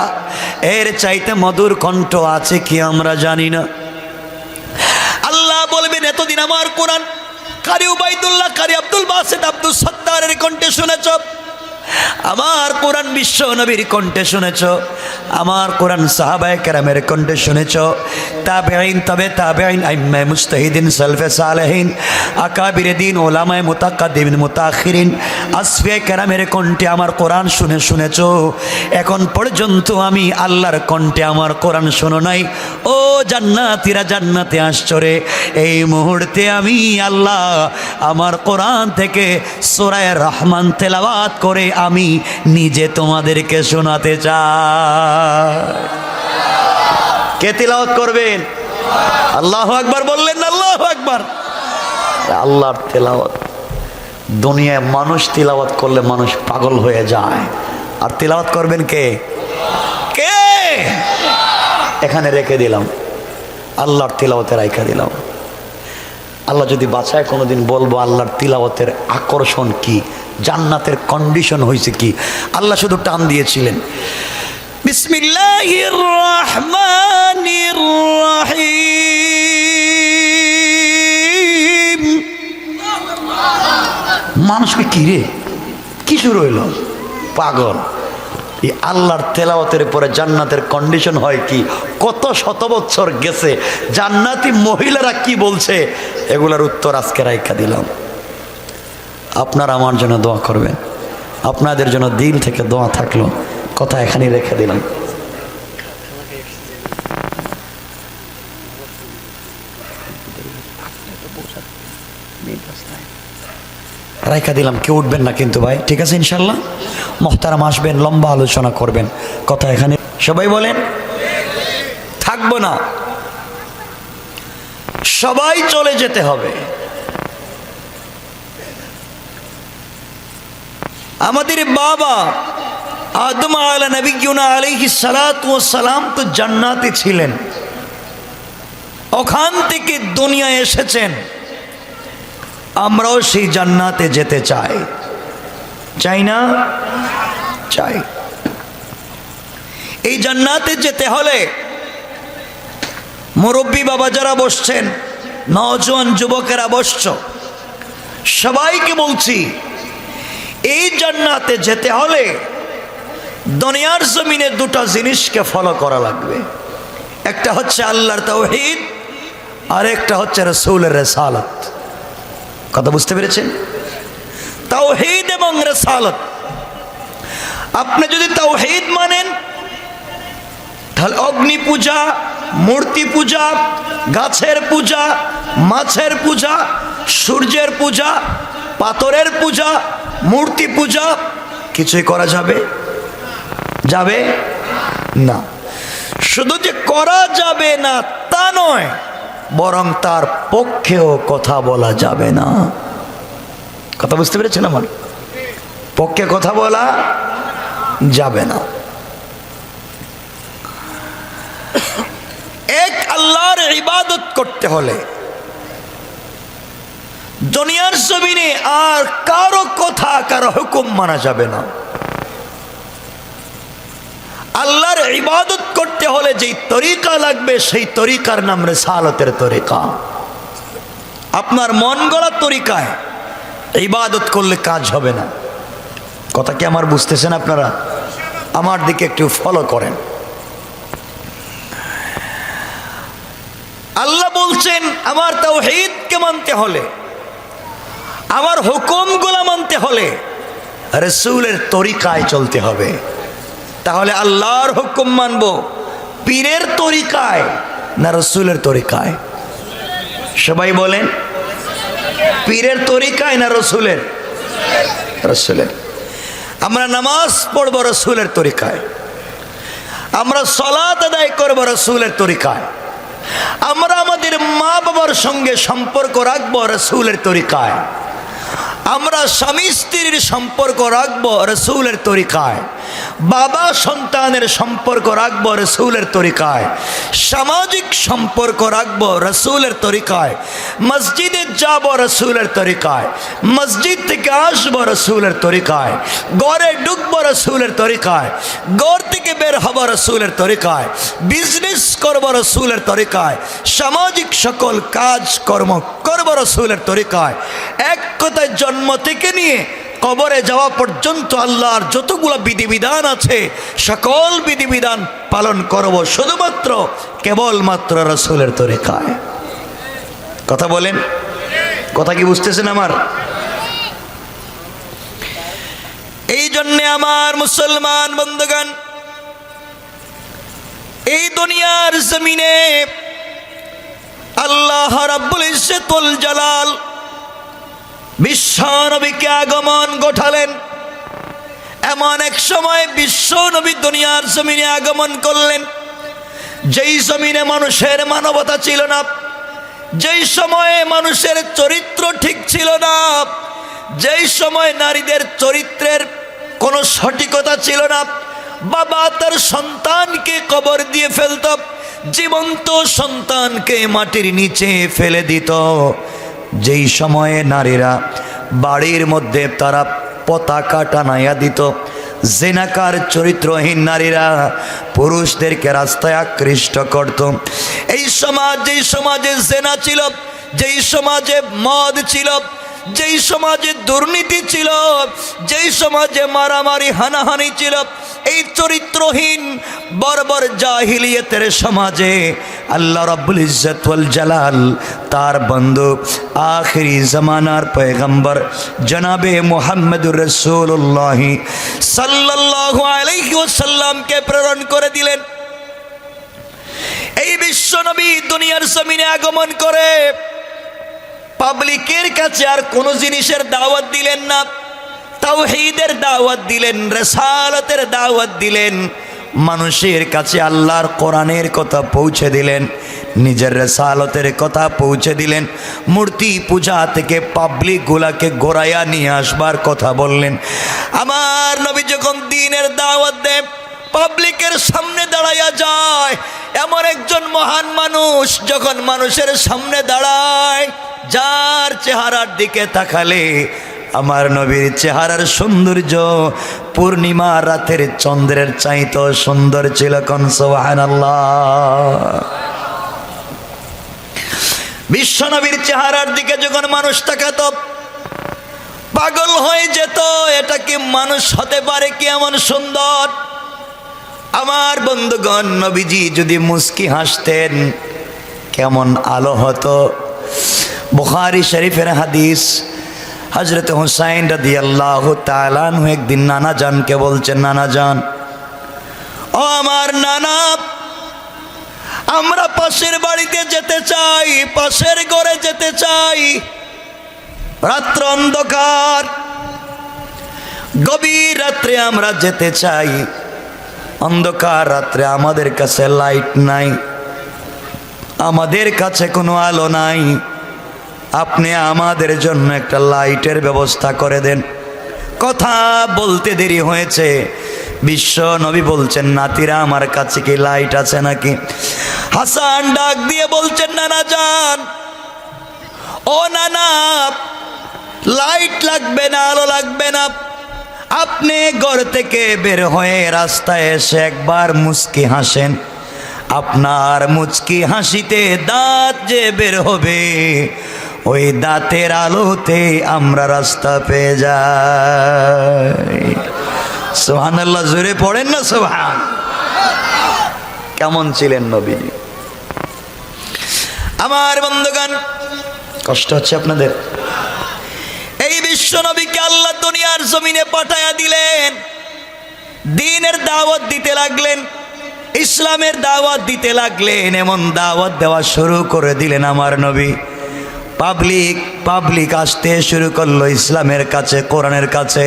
এর চাইতে মধুর কণ্ঠ আছে কি আমরা জানি না। আল্লাহ বলবেন, এতদিন আমার কোরআন কারি উবাইদুল্লাহ, কারি আব্দুল বাসিত, আব্দুল সত্তারের কণ্ঠে শুনেছ, আমার কোরআন বিশ্ব নবীর কণ্ঠে শুনেছ, আমার কোরআন সাহাবায়ে কেরামের কণ্ঠে শুনেছ, তাবেঈন, তবে তাবেঈন, আইম্মায়ে মুজতাহিদিন, সালফে সালেহিন, আকাবিরে দ্বীন, উলামায়ে মুতাকাদ্দিমিন, মুতাআখিরিন, আসফিয়ায়ে কেরামের কণ্ঠে আমার কোরআন শুনেছ। এখন পর্যন্ত আমি আল্লাহর কণ্ঠে আমার কোরআন শোনো নাই। ও জান্নাতীরা জান্নাতে আসছো রে, এই মুহূর্তে আমি আল্লাহ আমার কোরআন থেকে সূরা রহমান তেলাওয়াত করে আমি নিজে তোমাদেরকে শোনাতে চাই। কে তিলাওয়াত করবেন? আল্লাহু আকবার বললেন না? আল্লাহু আকবার। আল্লাহর তেলাওয়াত দুনিয়ায় মানুষ তিলাওয়াত করলে মানুষ পাগল হয়ে যায়, আর তিলাওয়াত করবেন কে? কে? এখানে রেখে দিলাম, আল্লাহর তিলাওয়াতে রাইখা দিলাম। আল্লাহ যদি বাঁচায় কোনোদিন বলবো আল্লাহর তিলাওয়াতের আকর্ষণ কি, জান্নাতের কন্ডিশন হয়েছে কি। আল্লাহ শুধু টান দিয়েছিলেন, বিসমিল্লাহির রহমানির রহিম। মানুষকে কি রে, কি শুরু হইল? পাগল। এই আল্লাহর তেলাওয়াতের পরে জান্নাতের কন্ডিশন হয় কি? কত শত বছর গেছে, জান্নাতি মহিলারা কি বলছে, এগুলার উত্তর আজকে রাইখা দিলাম। আপনারা আমার জন্য দোয়া করবেন, আপনাদের জন্য দিল থেকে দোয়া থাকলো, কথা এখানেই রেখে দিলাম। রাইখা দিলাম, কেউ উঠবেন না কিন্তু ভাই, ঠিক আছে ইনশাল্লাহ? মোহতারাম আসবেন, লম্বা আলোচনা করবেন, কথা এখানে সবাই বলেন থাকবো না, সবাই চলে যেতে হবে। আমাদের বাবা আদম আলাইহিস সালাতু ওয়াস সালাম তো জান্নাতে ছিলেন, ওখান থেকে দুনিয়ায় এসেছেন। আমরাও সেই জান্নাতে যেতে চাই, চাই না? চাই। এই জান্নাতে যেতে হলে মুরব্বী বাবা যারা বসছেন, নওজোয়ান যুবকেরা বসছ, সবাইকে বলছি, এই জান্নাতে যেতে হলে দুনিয়ার জমিনে দুটো জিনিসকে ফলো করা লাগবে। একটা হচ্ছে আল্লাহর তাওহীদ, আর একটা হচ্ছে রাসূলের রিসালাত। কথা বুঝতে পেরেছেন? তাওহীদ এবং রিসালাত। আপনি যদি তাওহীদ মানেন তাহলে অগ্নি পূজা, মূর্তি পূজা, গাছের পূজা, মাছের পূজা, সূর্যের পূজা, পাথরের পূজা, মূর্তি পূজা কিছুই করা যাবে যাবে না। শুধু যে করা যাবে না তা নয়, বরং তার পক্ষেও কথা বলা যাবে না। কথা বুঝতে পেরেছেন? আমার পক্ষে কথা বলা যাবে না। এক আল্লাহর ইবাদত করতে হলে দুনিয়ার জমিনে আর কারো কথা, কারো হুকুম মানা যাবে না। আল্লাহর ইবাদত করতে হলে যেই তরিকা লাগবে সেই তরিকার নাম রিসালাতের তরিকা। আপনার মন গড়া তরিকায় ইবাদত করলে কাজ হবে না। কথা কি আমার বুঝতেছেন আপনারা? আমার দিকে একটু ফলো করেন। আল্লাহ বলছেন আমার তাওহীদকে মানতে হলে, আমার হুকুমগুলো মানতে হলে রাসূলের তরিকায় চলতে হবে। তাহলে আল্লাহর হুকুম মানবো পীরের তরিকায় না রাসূলের তরিকায়? সবাই বলেন পীরের তরিকায় না রাসূলের? রাসূলের। আমরা নামাজ পড়বো রাসূলের তরিকায়, আমরা সালাত আদায় করবো রাসূলের তরিকায়, আমরা আমাদের মা বাবার সঙ্গে সম্পর্ক রাখবো রাসূলের তরিকায়, আমরা স্বামী স্ত্রীর সম্পর্ক রাখবো রাসূলের তরিকায়, বাবা সন্তানের সম্পর্ক রাখবো রাসূলের তরিকায়, সামাজিক সম্পর্ক রাখবো রাসূলের তরিকায়, মসজিদে যাব রাসূলের তরিকায়, মসজিদ থেকে আসবো রাসূলের তরিকায়, ঘরে ঢুকবো রাসূলের তরিকায়, ঘর থেকে বের হব রাসূলের তরিকায়, বিজনেস করবো রাসূলের তরিকায়, সামাজিক সকল কাজ কর্ম করবো রাসূলের তরিকায়। এক কথায় জন্ম থেকে নিয়ে কবরে যাওয়া পর্যন্ত আল্লাহর যতগুলো বিধিবিধান আছে সকল বিধিবিধান পালন করব শুধুমাত্র কেবলমাত্র রাসূলের তরিকায়। কথা বলেন, কথা কি বুঝতেছেন আমার? এই জন্যে আমার মুসলমান বন্ধুগণ, এই দুনিয়ার জমিনে আল্লাহ রাব্বুল ইজ্জতুল জালাল বিশ্ব নবীকে আগমন ঘটালেন। এমন এক সময় বিশ্ব নবী দুনিয়ার জমিনে আগমন করলেন যেই জমিনে মানুষের মানবতা ছিল না, যেই সময়ে মানুষের চরিত্র ঠিক ছিল না, যেই সময় নারীদের চরিত্রের কোনো সঠিকতা ছিল না। বাবা তার সন্তানকে কবর দিয়ে ফেলত, জীবন্ত সন্তানকে মাটির নিচে ফেলে দিত। যেই সময়ে নারীরা বাড়ির মধ্যে তারা পতাকা টানাইয়া দিত, জেনাকার চরিত্রহীন নারীরা পুরুষদেরকে রাস্তায় আকৃষ্ট করত। এই সমাজ, যেই সমাজে জেনা ছিল, যেই সমাজে মদ ছিল, যেই সমাজে দুর্নীতি ছিল, যেই সমাজে মারামারি হানাহানি ছিল, এই চরিত্রহীন বর্বর জাহিলিয়াতের সমাজে আল্লাহ রাব্বুল ইজ্জত ওয়াল জালাল তার বন্ধু আখিরি জামানার পয়গম্বর জনাবে মুহাম্মদুর রাসূলুল্লাহ সাল্লাল্লাহু আলাইহি ওয়াসাল্লামকে প্রেরণ করে দিলেন। এই বিশ্ব নবী দুনিয়ার জমিনে আগমন করে পাবলিকের কাছে আর কোন জিনিসের দাওয়াত দিলেন না, তাওহীদের দাওয়াত দিলেন, রিসালাতের দাওয়াত দিলেন, মানুষের কাছে আল্লাহর কোরআনের কথা পৌঁছে দিলেন, নিজের রিসালাতের কথা পৌঁছে দিলেন। মূর্তি পূজা থেকে পাবলিক গুলাকে গোড়াইয়া নিয়ে আসবার কথা বললেন। আমার নবী যখন দ্বীনের দাওয়াত দেন, পাবলিকের সামনে দাঁড়াইয়া যায়, এমন একজন মহান মানুষ যখন মানুষের সামনে দাঁড়ায়, যার চেহারার দিকে তাকালে আমার নবীর চেহারার সৌন্দর্য পূর্ণিমা রাতের চন্দ্রের চাইতো সুন্দর ছিল। কোন সুবহানাল্লাহ। বিশ্ব নবীর চেহারার দিকে যখন মানুষ তাকাতো পাগল হয়ে যেত, এটা কি মানুষ হতে পারে, কি এমন সুন্দর। আমার বন্ধুগণ, নবীজি যদি মুস্কি হাসতেন কেমন আলো হতো। বুখারী শরীফের হাদিস, হযরত হুসাইন রাদিয়াল্লাহু তাআলা আনহু একদিন নানা জানকে বলছেন, নানা জান, ও আমার নানা, আমরা পাশের বাড়িতে যেতে চাই, পাশের ঘরে যেতে চাই, রাত্র অন্ধকার, গভীর রাত্রে আমরা যেতে চাই, অন্ধকার রাত্রে আমাদের কাছে লাইট নাই, আমাদের কাছে কোনো আলো নাই, আপনি আমাদের জন্য একটা লাইটের ব্যবস্থা করে দেন। কথা বলতে দেরি হয়েছে, বিশ্ব নবী বলছেন, নাতিরা আমার কাছে কি লাইট আছে নাকি? হাসান ডাক দিয়ে বলছেন, নানা যান, ও নানা, লাইট লাগবে না, আলো লাগবে না, আপনি ঘর থেকে বের হয়ে রাস্তায় এসে একবার মুচকি হাসেন, আপনার মুচকি হাসিতে দাঁত যে বের হবে, ওই দাঁতের আলোতে আমরা রাস্তা পেয়ে যাই। সুবহানাল্লাহ, জোরে পড়েন না সুবহান। কেমন ছিলেন নবী? আমার বন্ধুগণ, কষ্ট হচ্ছে আপনাদের? এই বিশ্ব নবীকে আল্লাহ দুনিয়ার জমিনে পাঠায়া দিলেন, দ্বীনের দাওয়াত দিতে লাগলেন, ইসলামের দাওয়াত দিতে লাগলেন। এমন দাওয়াত দেওয়া শুরু করে দিলেন আমার নবী, পাবলিক আসতে শুরু করলো ইসলামের কাছে, কোরআনের কাছে।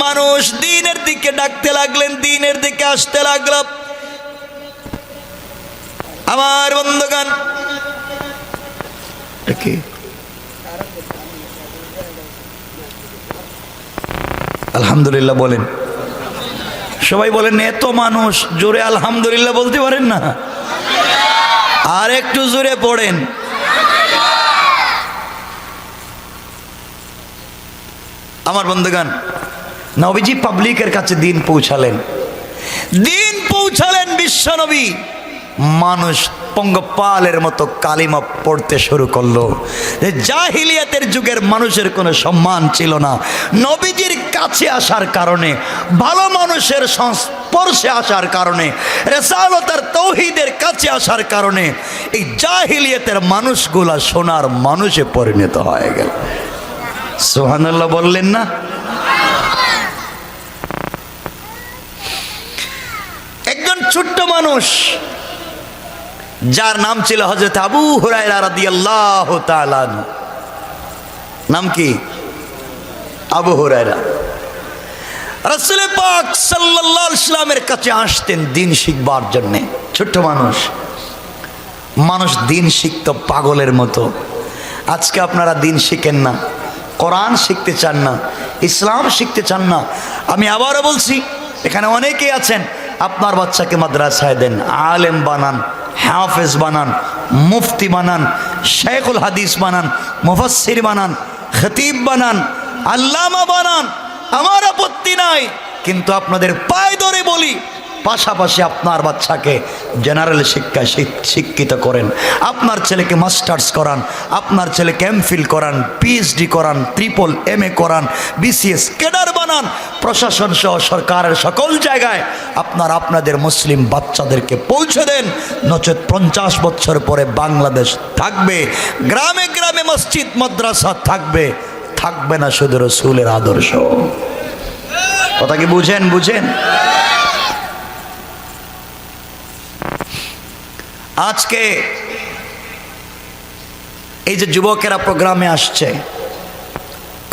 মানুষ দ্বীনের দিকে ডাকতে লাগলেন, দ্বীনের দিকে আসতে লাগলো। আমার বন্ধুগণ, কি আলহামদুলিল্লাহ বলেন, সবাই বলেন, এত মানুষ, জোরে আলহামদুলিল্লাহ বলতে পারেন না? আর একটু জোরে পড়েন। আমার বন্ধুগণ, নবীজি পাবলিকের কাছে দ্বীন পৌঁছালেন, দ্বীন পৌঁছালেন বিশ্ব নবী। মানুষ পঙ্গপালের মতো কালিমা পড়তে শুরু করলো। জাহিলিয়াতের যুগের মানুষের কোনো সম্মান ছিল না। নবীজির কাছে আসার কারণে, ভালো মানুষের সংস্পর্শে আসার কারণে, রিসালাত আর তাওহীদের কাছে আসার কারণে এই জাহিলিয়াতের মানুষগুলা সোনার মানুষে পরিণত হয়ে গেল। সুবহানাল্লাহ বললেন না? একজন ছোট্ট মানুষ, যার নাম ছিল হযরত আবু হুরায়রা রাদিয়াল্লাহু তাআলা আনহু। নাম কি? আবু হুরায়রা। রাসূল পাক সাল্লাল্লাহু আলাইহি ওয়াসাল্লামের কাছে আসতেন দ্বীন শিখবার জন্য। ছোট্ট মানুষ দ্বীন শিখত পাগলের মতো। আজকে আপনারা দ্বীন শিখেন না, কোরআন শিখতে চান না, ইসলাম শিখতে চান না। আমি আবারও বলছি, এখানে অনেকেই আছেন, আপনার বাচ্চাকে মাদ্রাসায় দেন, আলেম বানান, হাফেজ বানান, মুফতি বানান, শেখুল হাদিস বানান, মুফাসসির বানান, খতিব বানান, আল্লামা বানান, আমার আপত্তি নাই। কিন্তু আপনাদের পায়ে ধরে বলি, পাশাপাশি আপনার বাচ্চাকে জেনারেল শিক্ষায় শিক্ষিত করেন, আপনার ছেলেকে মাস্টার্স করান, আপনার ছেলেকে এমফিল করান, পিএইচডি করান, ট্রিপল এমএ করান, বিসিএস ক্যাডার বানান। প্রশাসন সহ সরকারের সকল জায়গায় আপনাদের মুসলিম বাচ্চাদেরকে পৌঁছে দেন। নচেত 50 বছর পরে বাংলাদেশ থাকবে, গ্রামে গ্রামে মসজিদ মাদ্রাসা থাকবে, থাকবে না শুধু রাসূলের আদর্শ। কথা কি বুঝেন? আজকে এই যে যুবকেরা প্রোগ্রামে আসছে,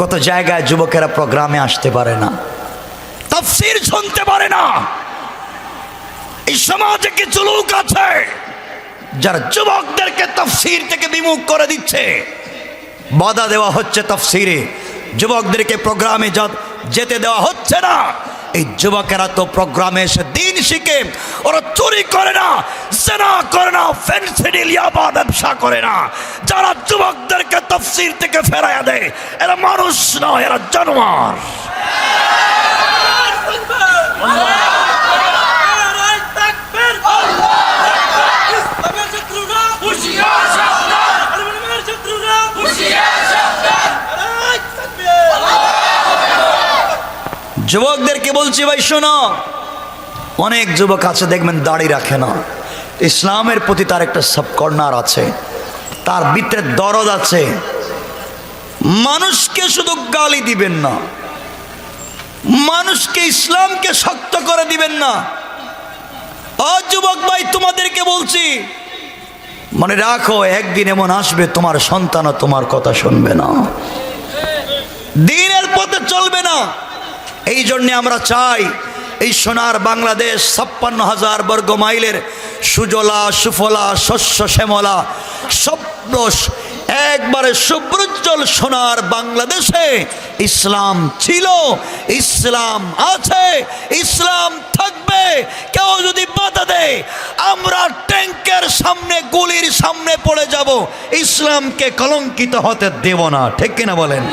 কত জায়গায় যুবকেরা প্রোগ্রামে আসতে পারে না, তাফসীর শুনতে পারে না। এই সমাজে কিছু লোক আছে যারা যুবকদেরকে তাফসীর থেকে বিমুখ করে দিচ্ছে, বাধা দেওয়া হচ্ছে তাফসীরে, যুবকদেরকে প্রোগ্রামে যেতে দেওয়া হচ্ছে না। এই যুবকেরা তো প্রোগ্রামে এসে দিন শিখে, ওরা চুরি করে না, জিনা করে না, ফেন্সিডিল ইয়াবা ব্যবসা করে না। যারা যুবকদেরকে তাফসীর থেকে ফেরাইয়া দেয় এরা মানুষ নয়, এরা জানোয়ার। যুবকদেরকে বলছি, ভাই শোনো, অনেক যুবক আছে দেখবেন দাড়ি রাখে না, ইসলামের প্রতি তার একটা সাবকর্নার আছে, তার ভিতরে দরদ আছে। মানুষকে শুধু গালি দিবেন না, মানুষকে ইসলামকে শক্ত করে দিবেন না। ও যুবক ভাই, তোমাদেরকে বলছি, মনে রাখো একদিন এমন আসবে তোমার সন্তানও তোমার কথা শুনবে না, দ্বীনের পথে চলবে না। এই জন্যে আমরা চাই এই সোনার বাংলাদেশ 56,000 বর্গ মাইলের সুজলা সুফলা শস্য শ্যামলা স্বপ্ন একবারে সুব্রুজ্জ্বল সোনার বাংলাদেশে ইসলাম ছিল, ইসলাম আছে, ইসলাম থাকবে। কেউ যদি বাধা দেয় আমরা ট্যাঙ্কের সামনে, গুলির সামনে পড়ে যাব, ইসলামকে কলঙ্কিত হতে দেব না। ঠিক কিনা বলেন?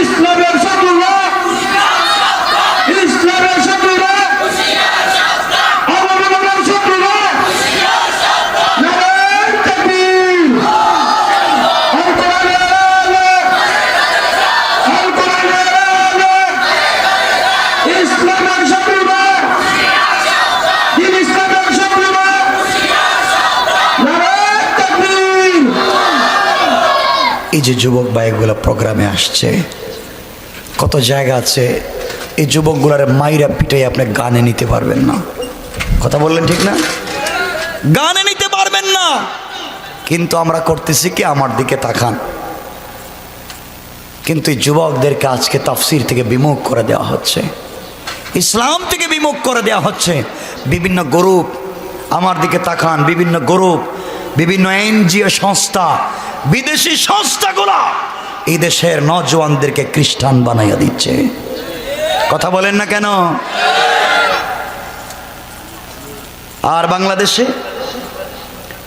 ইসলামের শত্রুরা, ইসলামের শত্রুরা, আমাদের শত্রুরা, নারায়ে তাকবীর, আল কোরআনের আলো, আল কোরআনের আলো, ইসলামের শত্রুরা, দিন ইসলামের শত্রুরা, নারায়ে তাকবীর। এই যে যুবক ভাইগুলো প্রোগ্রামে আসছে, কত জায়গা আছে এই যুবকগুলার মাইরা পিটাই আপনি গানে নিতে পারবেন না। কথা বললেন ঠিক না? গানে নিতে পারবেন না, কিন্তু আমরা করতেছি কি? আমার দিকে তাকান। কিন্তু এই যুবকদেরকে আজকে তাফসীর থেকে বিমুখ করে দেওয়া হচ্ছে, ইসলাম থেকে বিমুখ করে দেওয়া হচ্ছে। বিভিন্ন গ্রুপ, আমার দিকে তাকান, বিভিন্ন গ্রুপ, বিভিন্ন এনজিও সংস্থা, বিদেশি সংস্থাগুলা এই দেশের নওজওয়ানদেরকে খ্রিস্টান বানাইয়া দিচ্ছে। কথা বলেন না কেন? আর বাংলাদেশে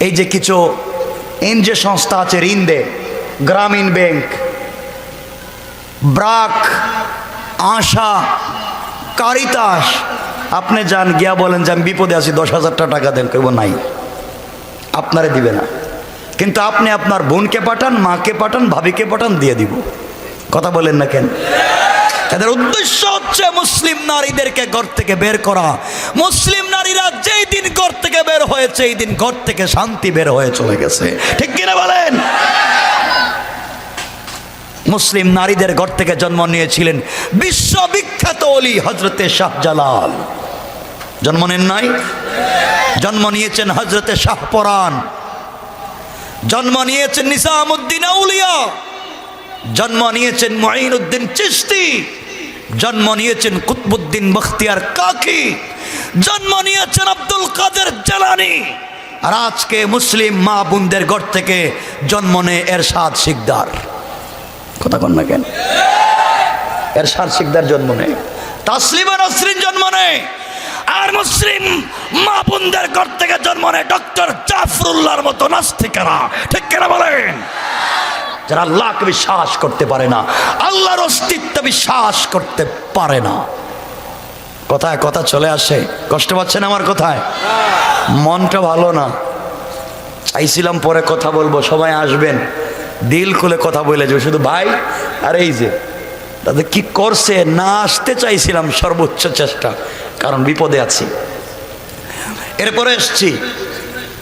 এই যে কিছু এনজিও সংস্থা আছে, ঋণ দেয়, গ্রামীণ ব্যাংক, ব্রাক, আশা, কারিতাস। আপনি যান গিয়া বলেন যে আমি বিপদে আছি, 10,000 টাকা দেন, কেউ নাই, আপনারে দিবে না। কিন্তু আপনি আপনার বোনকে পাঠান, মাকে পাঠান, ভাবিকে পাঠান, দিয়ে দিব। কথা বলেন না কেন? এদের উদ্দেশ্য হচ্ছে মুসলিম নারীদেরকে ঘর থেকে বের করা। মুসলিম নারীরা যেই দিন ঘর থেকে বের হয়েছে, এই দিন ঘর থেকে শান্তি বের হয়ে চলে গেছে। ঠিক কিনা বলেন? মুসলিম নারীদের ঘর থেকে জন্ম নিয়েছিলেন বিশ্ববিখ্যাত ওলি হজরতে শাহজালাল। জন্ম নেন নাই? জন্ম নিয়েছেন হজরতে শাহপরান, জন্ম নিয়েছেন নিজামুদ্দিন আউলিয়া, জন্ম নিয়েছেন মুঈনুদ্দিন চিশতি, জন্ম নিয়েছেন কুতবুদ্দিন বখতিয়ার কাকি, জন্ম নিয়েছেন আব্দুল কাদের জিলানী। আর আজকে মুসলিম মা বোনদের ঘর থেকে জন্ম নেয় এরশাদ শিকদার। কথা কন না কেন? এরশাদ শিকদার জন্ম নেয়, তাসলিমা নসরিন জন্ম নেয়। আর মুসলিম মা বোনদের ঘর থেকে জন্ম নেয় ডক্টর জাফরুল্লাহর মতো নাস্তিকেরা। ঠিক কিনা বলেন? যারা আল্লাহকে বিশ্বাস করতে পারে না, আল্লাহর অস্তিত্ব বিশ্বাস করতে পারে না। কথায় কথা চলে আসে, কষ্ট পাচ্ছেন আমার কথায়? মনটা ভালো না, চাইছিলাম পরে কথা বলবো, সবাই আসবেন, দিল খুলে কথা বলে যাবে শুধু ভাই। আর এই যে তাদের কি করছে, না আসতে চাইছিলাম সর্বোচ্চ চেষ্টা, কারণ বিপদে আছি। এরপরে এসছি,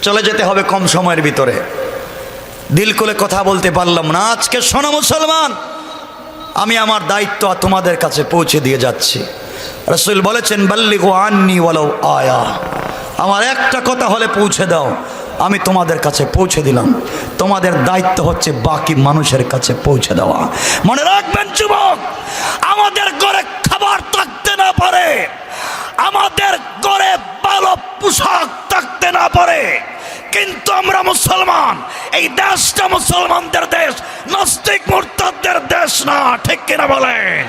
চলে যেতে হবে কম সময়ের ভিতরে, দিল খুলে কথা বলতে পারলাম না। আজকে শোনো মুসলমান, আমি আমার দায়িত্ব তোমাদের কাছে পৌঁছে দিয়ে যাচ্ছি। রাসূল বলেছেন, বাল্লিগু আন্নি ওয়ালাউ আয়া, আমার একটা কথা হলে পৌঁছে দাও, আমি তোমাদের কাছে পৌঁছে দিলাম। তোমাদের দায়িত্ব হচ্ছে বাকি মানুষের কাছে পৌঁছে দেওয়া। মনে রাখবেন যুবক, আমাদের ঘরে খাবার থাকতে না পারে, আমাদের ঘরে ভালো পোশাক থাকতে না পারে, কিন্তু আমরা মুসলমান। এই দেশটা মুসলমানদের দেশ, নাস্তিক মুরতাদদের দেশ না, ঠিক কিনা বলেন?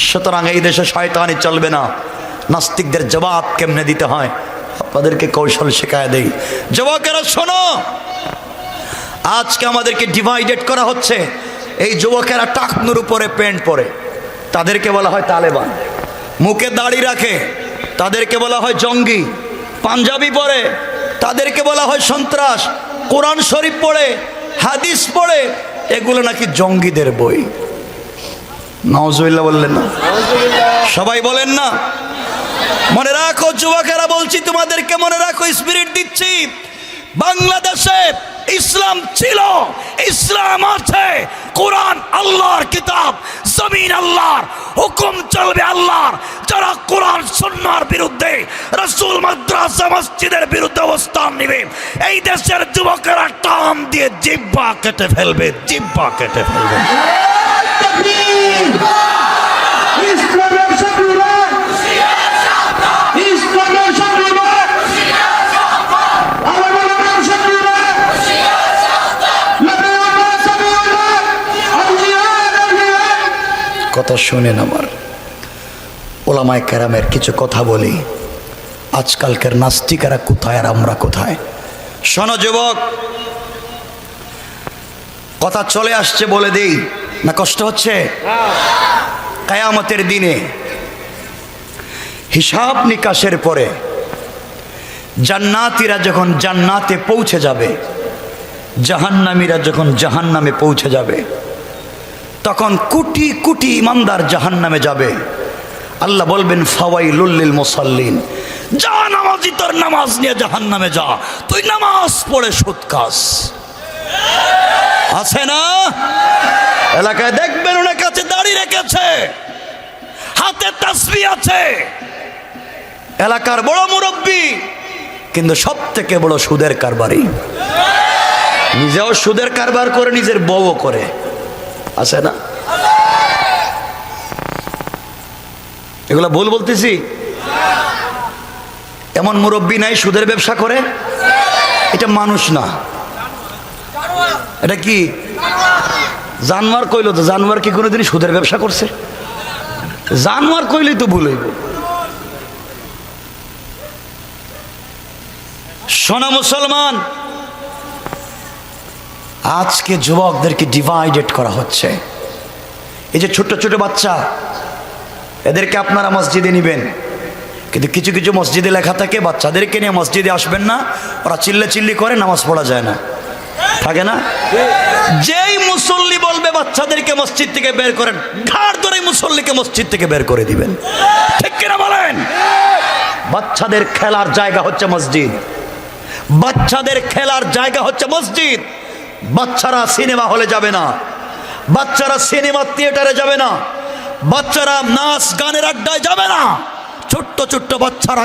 সুতরাং এই দেশে শয়তানি চলবে না। নাস্তিকদের জবাব কেমনে দিতে হয় আপনাদেরকে কৌশল শেখায় দেই। যুবকেরা শোনো, আজকে আমাদেরকে ডিভাইডেড করা হচ্ছে। এই যুবকেরা টাকনুর উপরে প্যান্ট পরে, তাদেরকে বলা হয় তালেবান। মুখে দাড়ি রাখে, তাদেরকে বলা হয় জঙ্গি। পাঞ্জাবি পরে, তাদেরকে বলা হয় সন্ত্রাস। কোরআন শরীফ পড়ে, হাদিস পড়ে, এগুলো নাকি জঙ্গিদের বই। নাউজুবিল্লাহ বললেন না? সবাই বলেন না? মনে রাখো যুবকেরা, বলছি তোমাদেরকে মনে রাখো, স্পিরিট দিচ্ছি। বাংলাদেশে ইসলাম ছিল, ইসলাম আছে। কোরআন আল্লাহর কিতাব, জমিন আল্লাহর, হুকুম চলবে আল্লাহর। যারা কোরআন সুন্নাহর বিরুদ্ধে, রাসূল মাদ্রাসা মসজিদের বিরুদ্ধে অবস্থান নেবে, এই দেশের যুবকেরা টান দিয়ে জিহ্বা কেটে ফেলবে, জিহ্বা কেটে ফেলবে। ইসলামের শত্রুরা, ইসলামের শত্রুরা, আল্লাহর শত্রুরা, নবীউল্লাহ সাবিউল্লাহ, আউলিয়া আউলিয়া। কথা শুনেন আমার, ওলামায়ে কেরামের কিছু কথা বলি। আজকালকার নাস্তিকেরা কোথায় আর আমরা কোথায়? শোনো যুবক, কথা চলে আসছে বলে দেই, না কষ্ট হচ্ছে? কিয়ামতের দিনে হিসাব নিকাশের পরে জান্নাতীরা যখন জান্নাতে পৌঁছে যাবে, জাহান্নামীরা যখন জাহান্নামে পৌঁছে যাবে, তখন কোটি কোটি ইমানদার জাহান্নামে যাবে। আল্লাহ বলবেন ফাওয়াইলুল লিল মুসাল্লিন, যা নামাজি, তোর নামাজ নিয়ে জাহান্নামে যা, তুই নামাজ পড়ে সুদ খাস। আছে না? এলাকায় দেখবেন ওনার কাছে দাড়ি রেখেছে, হাতে তাসবিহ আছে, এলাকার বড় মুরব্বী, কিন্তু সব থেকে বড় সুদের কারবারি। নিজেও সুদের কারবার করে, নিজের বউও করে। আছে না? এগুলো ভুল বলতেছি? এমন মুরব্বী নাই সুদের ব্যবসা করে? এটা মানুষ না, এটা কি জানোয়ার কইলো? তো জানোয়ার কি কোনোদিন সুদের ব্যবসা করছে? জানোয়ার কইলেই তো ভুল হইব। সোনা মুসলমান, আজকে যুবকদেরকে ডিভাইডেড করা হচ্ছে। এই যে ছোট ছোট বাচ্চা, এদেরকে আপনারা মসজিদে নিবেন, কিন্তু কিছু কিছু মসজিদে লেখা থাকে বাচ্চাদেরকে নিয়ে মসজিদে আসবেন না, ওরা চিল্লি করে, নামাজ পড়া যায় না, থাকে না? যেই মুসল্লি বলবে বাচ্চাদেরকে মসজিদ থেকে বের করেন, ঘাড় ধরে মুসল্লিকে মসজিদ থেকে বের করে দিবেন, ঠিক কিনা বলেন? বাচ্চাদের খেলার জায়গা হচ্ছে মসজিদ, বাচ্চাদের খেলার জায়গা হচ্ছে মসজিদ। বাচ্চারা সিনেমা হলে যাবে না, বাচ্চারা সিনেমা থিয়েটারে যাবে না, বাচ্চারা নাচ গানের আড্ডায় যাবে না। ছোট্ট ছোট্ট বাচ্চারা